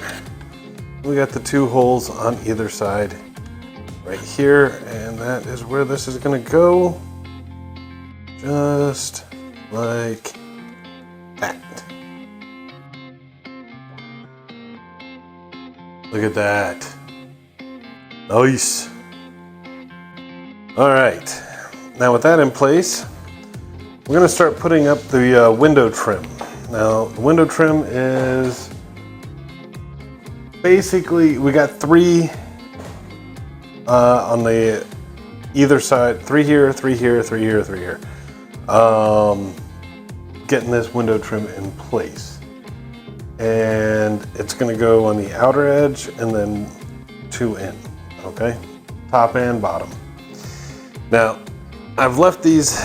We got the 2 holes on either side right here, and that is where this is going to go, just like that. Look at that. Nice. All right. Now with that in place, we're going to start putting up the window trim. Now the window trim is basically, we got 3 on the either side, 3 here, 3 here, 3 here, 3 here. Getting this window trim in place. And it's going to go on the outer edge and then 2 in, okay? Top and bottom. Now, I've left these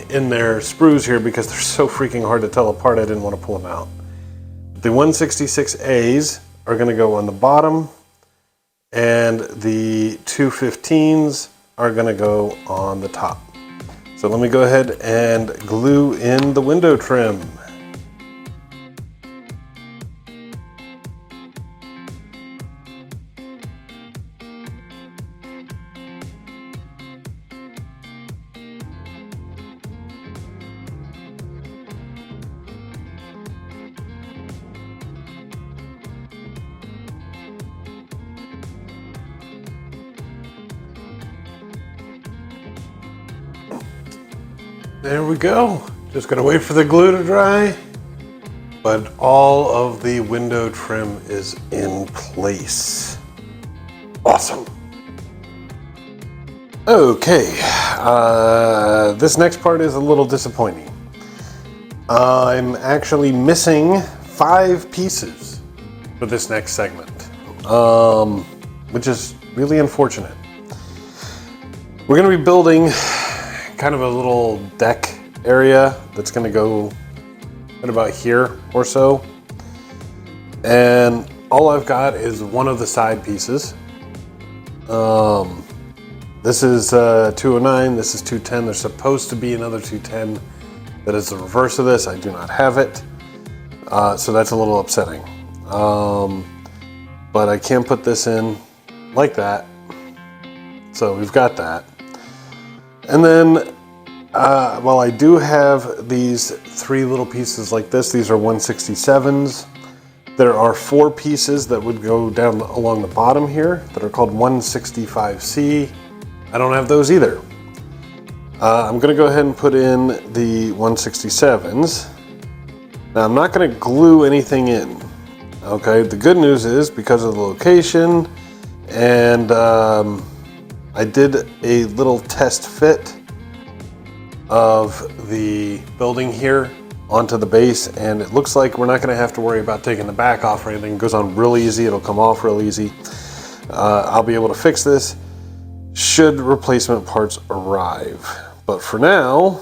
in their sprues here because they're so freaking hard to tell apart. I didn't want to pull them out. The 166As are going to go on the bottom, and the 215s are going to go on the top. So let me go ahead and glue in the window trim. There we go. Just gotta wait for the glue to dry. But all of the window trim is in place. Awesome. Okay, this next part is a little disappointing. I'm actually missing 5 pieces for this next segment, which is really unfortunate. We're gonna be building kind of a little deck area that's going to go at about here or so, and all I've got is one of the side pieces. This is 209, this is 210. There's supposed to be another 210 that is the reverse of this. I do not have it, so that's a little upsetting, but I can put this in like that, so we've got that. And then, while I do have these 3 little pieces like this, these are 167s. There are 4 pieces that would go down along the bottom here that are called 165C. I don't have those either. I'm going to go ahead and put in the 167s. Now I'm not going to glue anything in. Okay, the good news is because of the location, and I did a little test fit of the building here onto the base, and it looks like we're not going to have to worry about taking the back off or anything. It goes on real easy, it'll come off real easy. I'll be able to fix this should replacement parts arrive. But for now,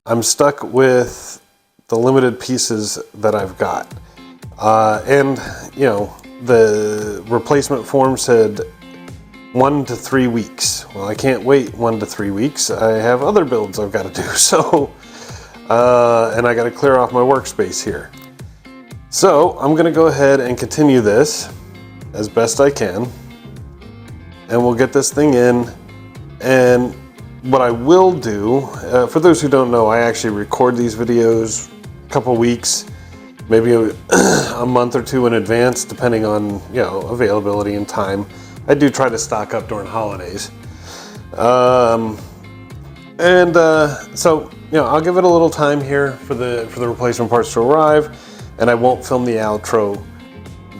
I'm stuck with the limited pieces that I've got. And, you know, the replacement form said 1 to 3 weeks. Well, I can't wait 1 to 3 weeks. I have other builds I've got to do, so, and I got to clear off my workspace here. So I'm going to go ahead and continue this as best I can, and we'll get this thing in. And what I will do, for those who don't know, I actually record these videos a couple weeks, maybe a month or 2 in advance, depending on, you know, availability and time. I do try to stock up during holidays. So, you know, I'll give it a little time here for the replacement parts to arrive, and I won't film the outro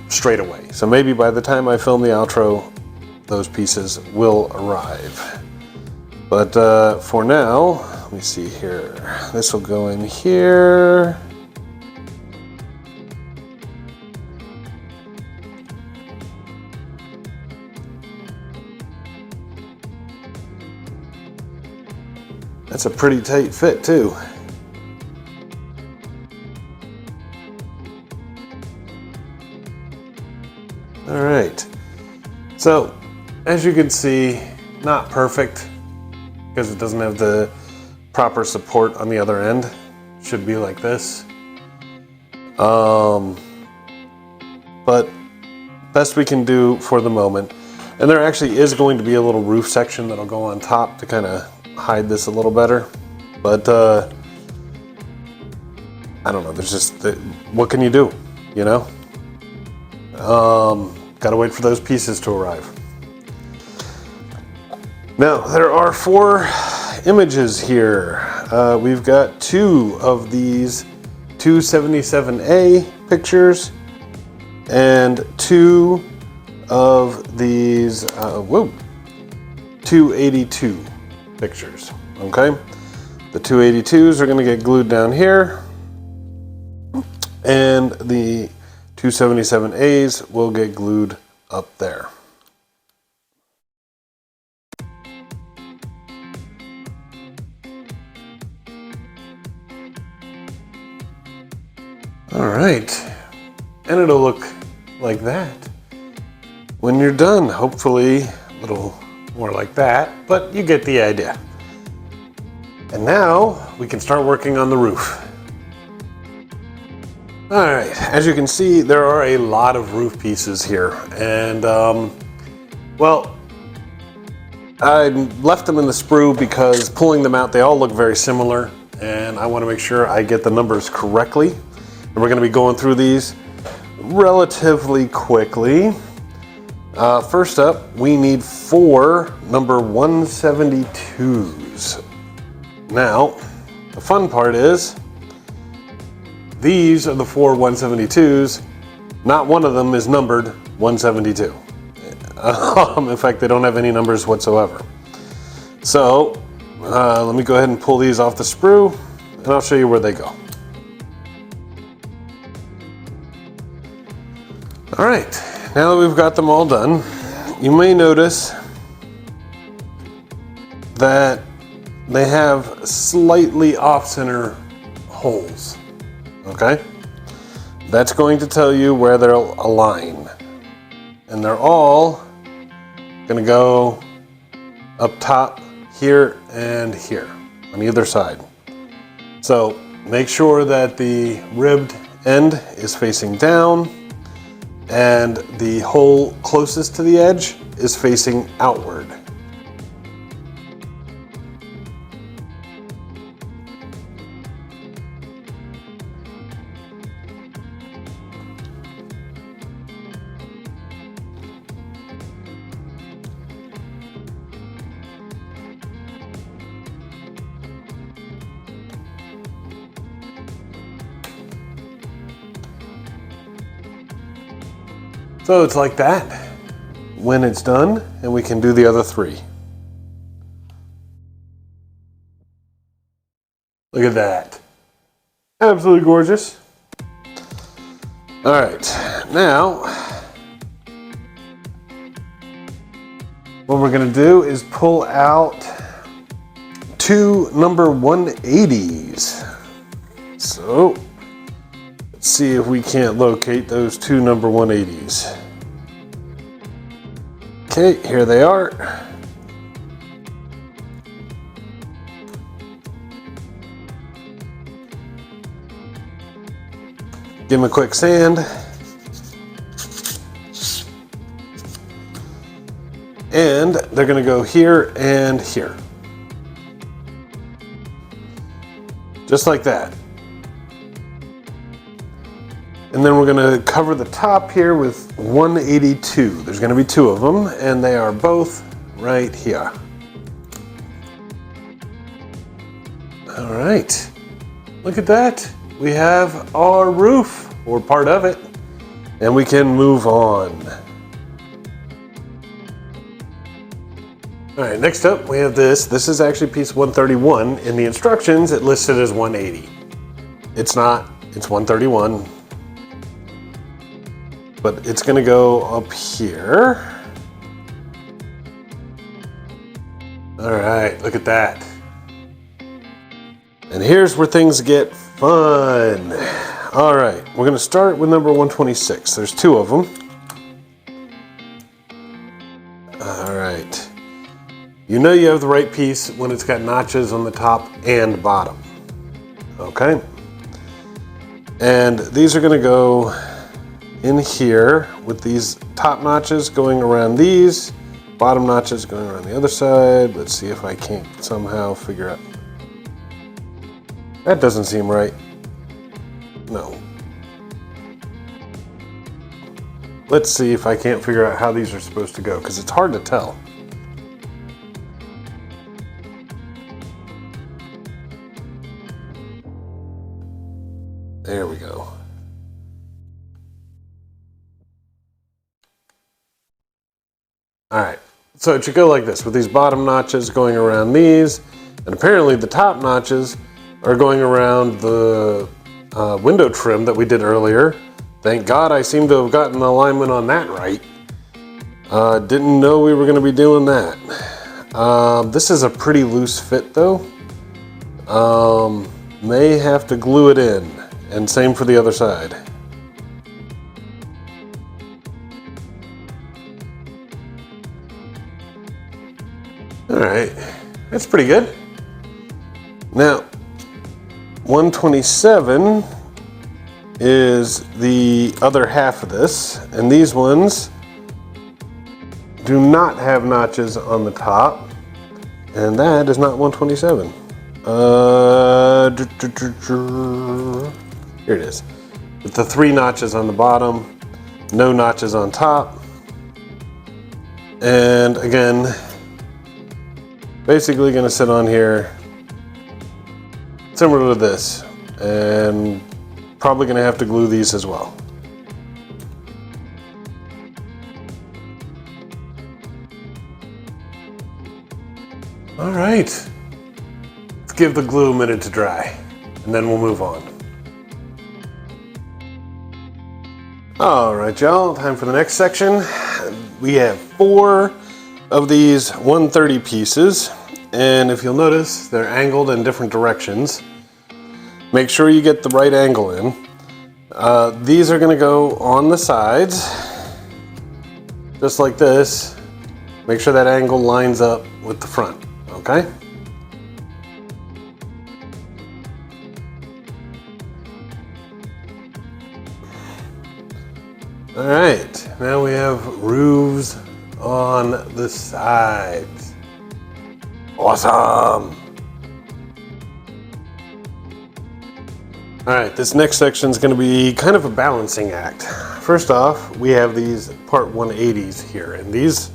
straight away. So maybe by the time I film the outro, those pieces will arrive. But for now, let me see here. This will go in here. That's a pretty tight fit too. All right. So, as you can see, not perfect because it doesn't have the proper support on the other end. Should be like this. But best we can do for the moment. And there actually is going to be a little roof section that'll go on top to kind of hide this a little better, but I don't know, there's just, what can you do, you know? Gotta wait for those pieces to arrive. Now, there are 4 images here. We've got 2 of these 277A pictures and 2 of these 282 pictures. Okay, the 282s are going to get glued down here, and the 277As will get glued up there. All right, and it'll look like that when you're done. Hopefully a little more like that, but you get the idea. And now we can start working on the roof. All right, as you can see, there are a lot of roof pieces here, and well, I left them in the sprue because pulling them out, they all look very similar, and I want to make sure I get the numbers correctly. And we're going to be going through these relatively quickly. First up, we need 4 number 172s. Now, the fun part is, these are the 4 172s. Not one of them is numbered 172. In fact, they don't have any numbers whatsoever. So, let me go ahead and pull these off the sprue, and I'll show you where they go. All right, now that we've got them all done, you may notice that they have slightly off-center holes, okay? That's going to tell you where they'll align. And they're all gonna go up top here and here on either side. So make sure that the ribbed end is facing down and the hole closest to the edge is facing outward. So it's like that when it's done, and we can do the other 3. Look at that. Absolutely gorgeous. All right, now what we're gonna do is pull out 2 number 180s. So let's see if we can't locate those 2 number 180s. Okay, here they are. Give them a quick sand. And they're gonna go here and here. Just like that. And then we're gonna cover the top here with 182. There's gonna be 2 of them, and they are both right here. All right, look at that. We have our roof, or part of it, and we can move on. All right, next up we have this. This is actually piece 131. In the instructions, it listed as 180. It's not, it's 131. But it's gonna go up here. All right, look at that. And here's where things get fun. All right, we're gonna start with number 126. There's 2 of them. All right. You know you have the right piece when it's got notches on the top and bottom. Okay? And these are gonna go in here with these top notches going around these, bottom notches going around the other side. Let's see if I can't somehow figure out. That doesn't seem right. No. Let's see if I can't figure out how these are supposed to go, because it's hard to tell. There we go. All right, so it should go like this, with these bottom notches going around these, and apparently the top notches are going around the window trim that we did earlier. Thank God I seem to have gotten the alignment on that right. Didn't know we were gonna be doing that. This is a pretty loose fit though. May have to glue it in. and same for the other side. All right, that's pretty good. Now, 127 is the other half of this, and these ones do not have notches on the top, and that is not 127. Here it is. With the 3 notches on the bottom, no notches on top, and again, basically gonna sit on here similar to this, and probably gonna have to glue these as well. All right, let's give the glue a minute to dry, and then we'll move on. All right, y'all, time for the next section. We have 4 of these 130 pieces, and if you'll notice, they're angled in different directions. Make sure you get the right angle in. These are gonna go on the sides, just like this. Make sure that angle lines up with the front, okay? All right, now we have roofs on the sides. Awesome. All right, this next section is going to be kind of a balancing act. First off, we have these part 180s here, and these,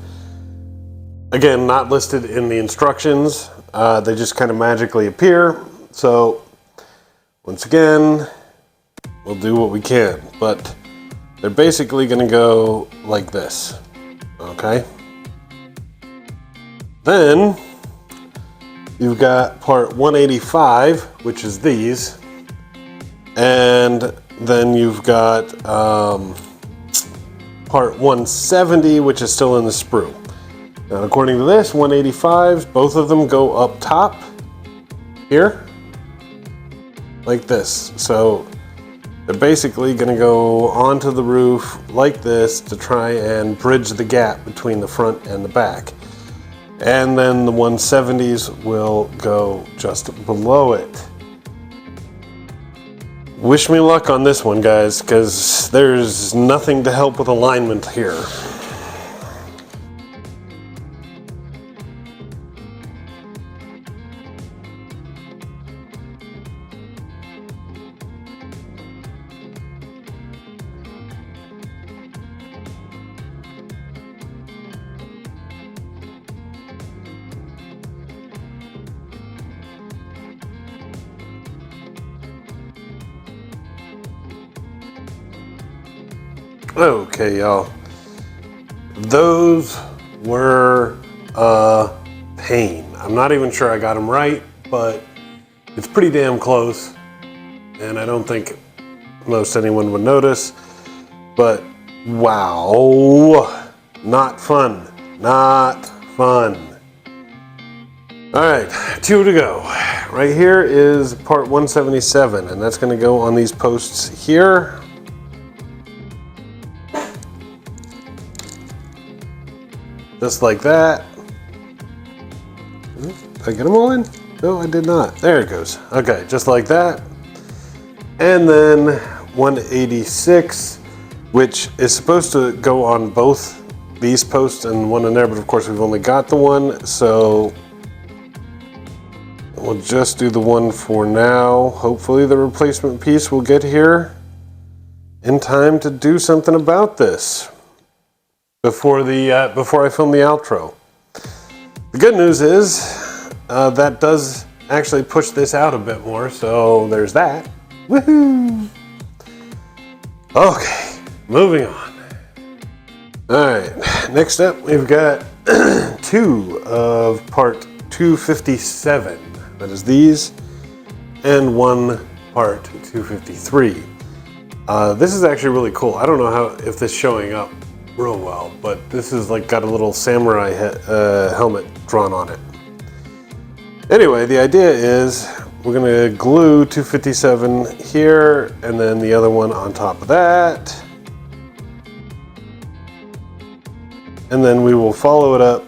again, not listed in the instructions. They just kind of magically appear. So once again, we'll do what we can, but they're basically going to go like this, okay? Then you've got part 185, which is these. And then you've got part 170, which is still in the sprue. Now, according to this, 185s, both of them go up top here, like this. So they're basically gonna go onto the roof like this to try and bridge the gap between the front and the back. And then the 170s will go just below it. Wish me luck on this one, guys, because there's nothing to help with alignment here. Okay, y'all. Those were a pain. I'm not even sure I got them right, but it's pretty damn close. And I don't think most anyone would notice. But wow, not fun. Not fun. All right, 2 to go. Right here is part 177, and that's going to go on these posts here. Just like that. Did I get them all in? No, I did not. There it goes. Okay, just like that. And then 186, which is supposed to go on both these posts and one in there, but of course we've only got the one, so we'll just do the one for now. Hopefully the replacement piece will get here in time to do something about this before I film the outro. The good news is that does actually push this out a bit more, so there's that. Woohoo! Okay, moving on. All right, next up we've got 2 of part 257. That is these, and 1 part 253. This is actually really cool. I don't know if this is showing up real well, but this is like got a little samurai helmet drawn on it. Anyway, the idea is we're gonna glue 257 here and then the other one on top of that. And then we will follow it up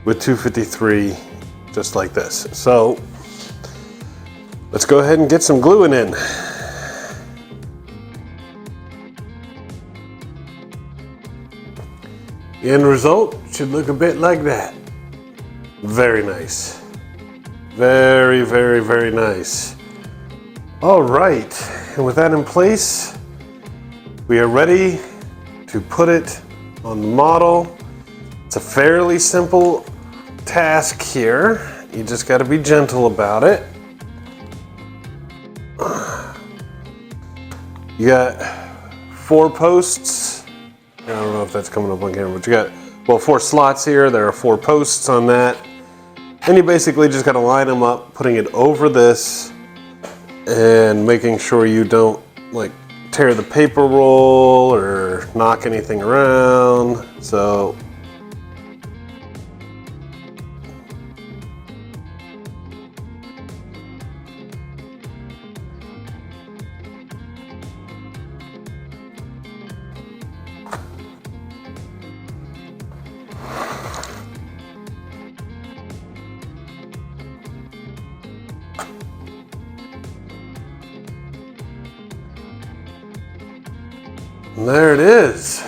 with 253 just like this. So let's go ahead and get some gluing in. The end result should look a bit like that. Very nice. Very, very, very nice. All right, and with that in place, we are ready to put it on the model. It's a fairly simple task here. You just got to be gentle about it. You got 4 posts. I don't know if that's coming up on camera, but you got, well, 4 slots here. There are 4 posts on that. And you basically just got to line them up, putting it over this and making sure you don't like tear the paper roll or knock anything around. So there it is.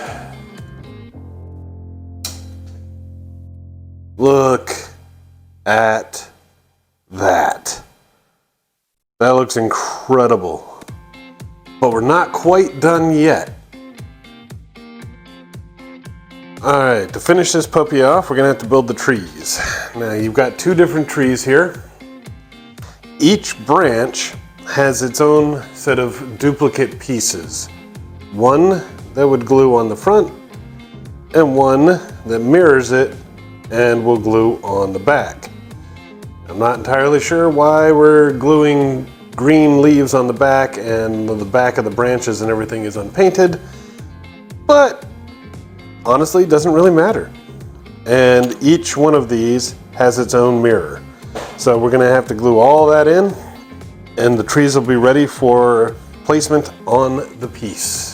Look at that. That looks incredible. But we're not quite done yet. All right, to finish this puppy off, we're gonna have to build the trees. Now you've got 2 different trees here. Each branch has its own set of duplicate pieces. One that would glue on the front and one that mirrors it and will glue on the back. I'm not entirely sure why we're gluing green leaves on the back and the back of the branches and everything is unpainted, but honestly it doesn't really matter. And each one of these has its own mirror. So we're gonna have to glue all that in and the trees will be ready for placement on the piece.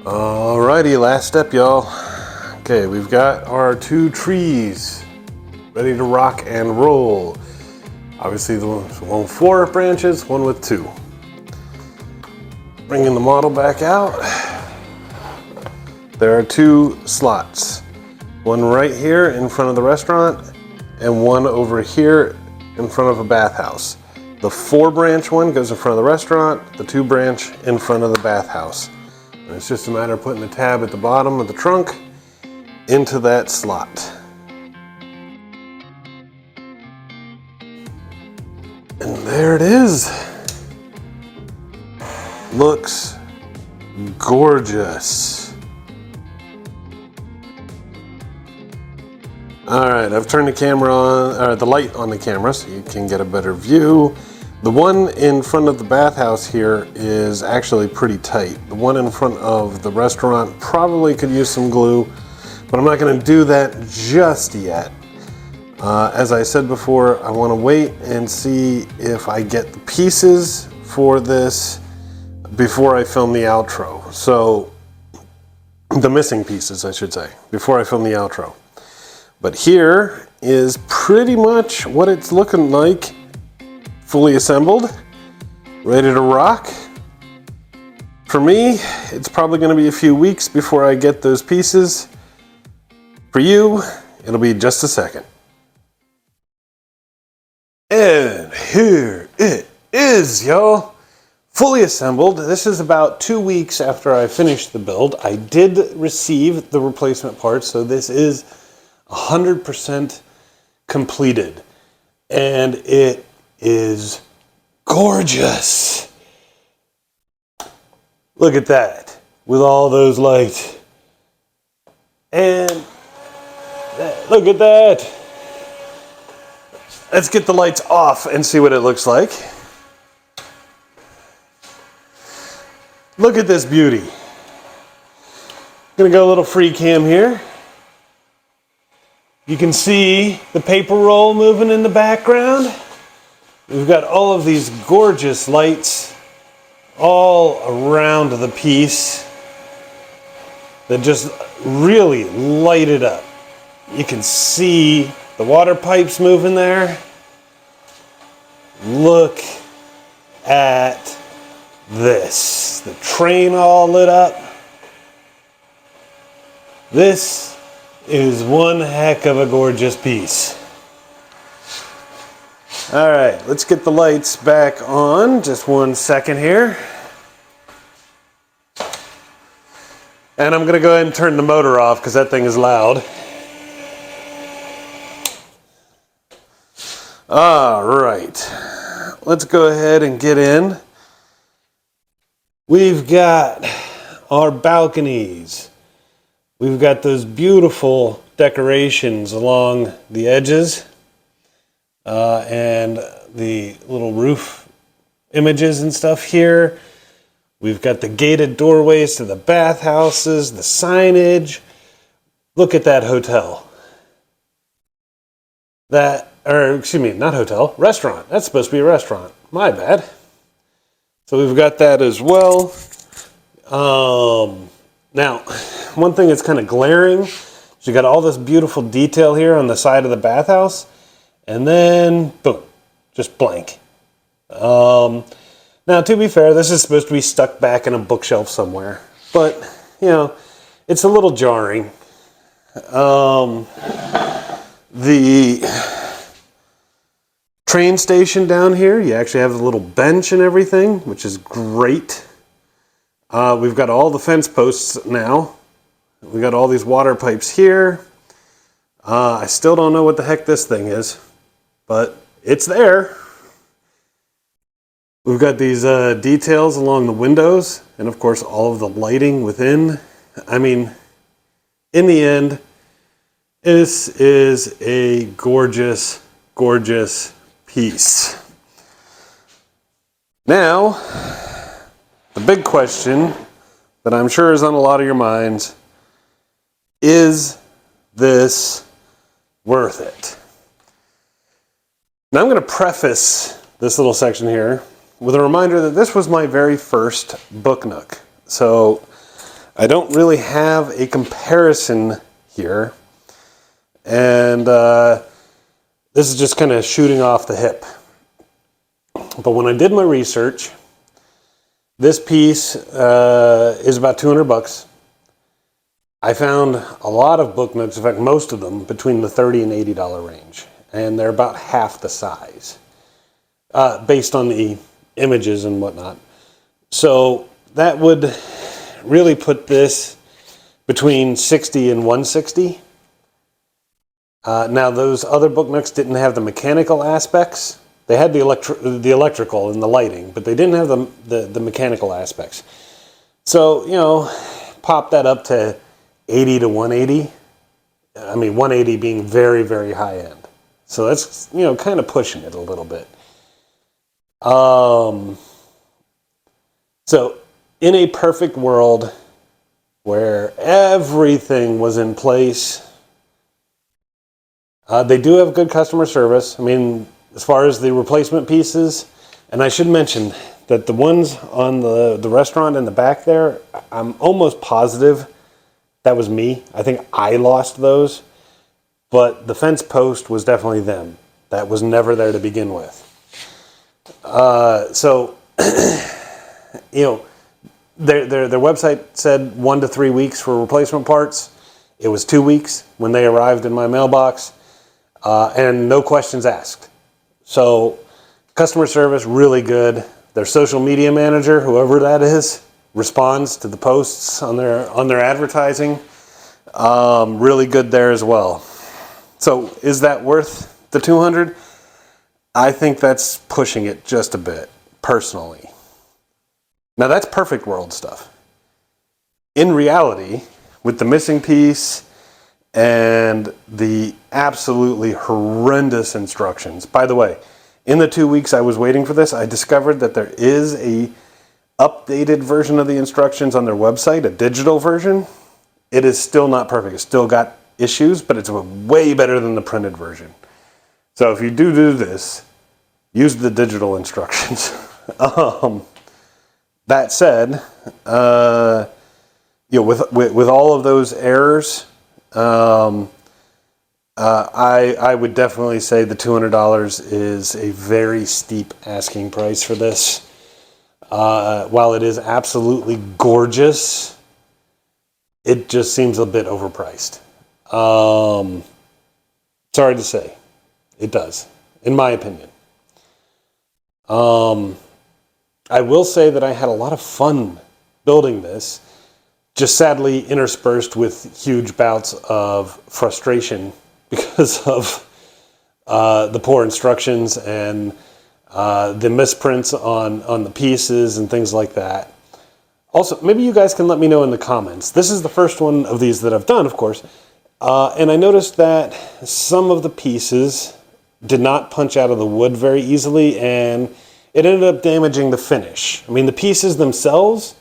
Alrighty, last step, y'all. Okay, we've got our 2 trees ready to rock and roll. Obviously, the one with 4 branches, one with 2. Bringing the model back out. There are 2 slots. One right here in front of the restaurant, and one over here in front of a bathhouse. The 4 branch one goes in front of the restaurant, the 2 branch in front of the bathhouse. And it's just a matter of putting the tab at the bottom of the trunk into that slot. And there it is. Looks gorgeous. All right, I've turned the camera on, or the light on the camera so you can get a better view. The one in front of the bathhouse here is actually pretty tight. The one in front of the restaurant probably could use some glue, but I'm not gonna do that just yet. As I said before, I wanna wait and see if I get the pieces for this before I film the outro. So, the missing pieces, I should say, before I film the outro. But here is pretty much what it's looking like, fully assembled, ready to rock. For me, it's probably gonna be a few weeks before I get those pieces. For you, it'll be just a second. And here it is, y'all. Fully assembled. This is about 2 weeks after I finished the build. I did receive the replacement parts, so this is 100% completed. And it is gorgeous. Look at that, with all those lights. And look at that. Let's get the lights off and see what it looks like. Look at this beauty. Gonna go a little free cam here. You can see the paper roll moving in the background. We've got all of these gorgeous lights all around the piece that just really light it up. You can see the water pipes moving there. Look at this. The train all lit up. This is one heck of a gorgeous piece. All right, let's get the lights back on. Just 1 second here. And I'm gonna go ahead and turn the motor off because that thing is loud. All right, let's go ahead and get in. We've got our balconies. We've got those beautiful decorations along the edges and the little roof images and stuff here. We've got the gated doorways to the bathhouses, the signage. Look at that hotel. Not hotel, restaurant. That's supposed to be a restaurant. My bad. So we've got that as well. Now, one thing that's kind of glaring is you got all this beautiful detail here on the side of the bathhouse, and then boom, just blank. Now, to be fair, this is supposed to be stuck back in a bookshelf somewhere, but you know, it's a little jarring. The train station down here, you actually have a little bench and everything, which is great. We've got all the fence posts now. We got all these water pipes here. I still don't know what the heck this thing is, but it's there. We've got these details along the windows, and of course all of the lighting within. I mean, in the end, this is a gorgeous, gorgeous piece. Now, the big question that I'm sure is on a lot of your minds, is this worth it? Now I'm going to preface this little section here with a reminder that this was my very first book nook. So I don't really have a comparison here. And this is just kind of shooting off the hip. But when I did my research, this piece is about $200. I found a lot of book nooks, in fact most of them, between the $30 and $80 range. And they're about half the size, based on the images and whatnot. So that would really put this between $60 and $160. Now those other book nooks didn't have the mechanical aspects. They had the electrical and the lighting, but they didn't have the mechanical aspects. So, you know, pop that up to 80 to 180. I mean, 180 being very, very high end. So that's, you know, kind of pushing it a little bit. So in a perfect world where everything was in place, they do have good customer service. I mean, as far as the replacement pieces, and I should mention that the ones on the restaurant in the back there, I'm almost positive that was me. I think I lost those, but the fence post was definitely them. That was never there to begin with. So, you know, their website said 1 to 3 weeks for replacement parts. It was 2 weeks when they arrived in my mailbox, and no questions asked. So customer service, really good. Their social media manager, whoever that is, responds to the posts on their advertising. Really good there as well. So is that worth the $200? I think that's pushing it just a bit, personally. Now that's perfect world stuff. In reality, with the missing piece and the absolutely horrendous instructions. By the way, in the 2 weeks I was waiting for this, I discovered that there is a updated version of the instructions on their website, a digital version, it is still not perfect. It's still got issues, but it's way better than the printed version. So if you do this, use the digital instructions. That said, with all of those errors, I would definitely say the $200 is a very steep asking price for this. While it is absolutely gorgeous, it just seems a bit overpriced. Sorry to say, it does, in my opinion. I will say that I had a lot of fun building this, just sadly interspersed with huge bouts of frustration because of the poor instructions and the misprints on the pieces and things like that. Also, maybe you guys can let me know in the comments. This is the first one of these that I've done, of course, and I noticed that some of the pieces did not punch out of the wood very easily, and it ended up damaging the finish. I mean, the pieces themselves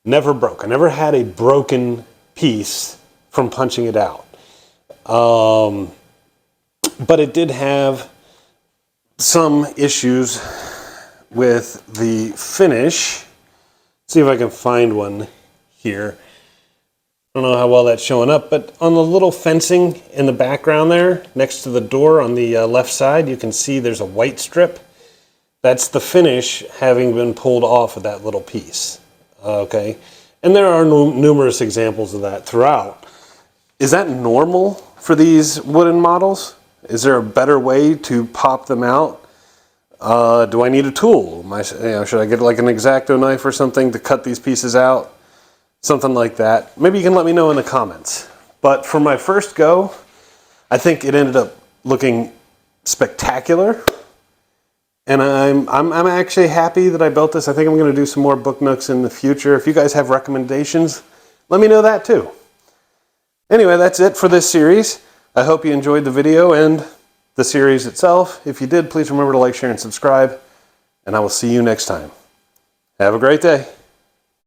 never broke. I never had a broken piece from punching it out. But it did have some issues with the finish. Let's see if I can find one here. I don't know how well that's showing up, but on the little fencing in the background there, next to the door on the left side, you can see there's a white strip. That's the finish having been pulled off of that little piece. Okay, and there are numerous examples of that throughout. Is that normal for these wooden models? Is there a better way to pop them out? Do I need a tool? Should I get like an X-Acto knife or something to cut these pieces out? Something like that. Maybe you can let me know in the comments. But for my first go, I think it ended up looking spectacular. And I'm actually happy that I built this. I think I'm going to do some more book nooks in the future. If you guys have recommendations, let me know that too. Anyway, that's it for this series. I hope you enjoyed the video and the series itself. If you did, please remember to like, share, and subscribe. And I will see you next time. Have a great day.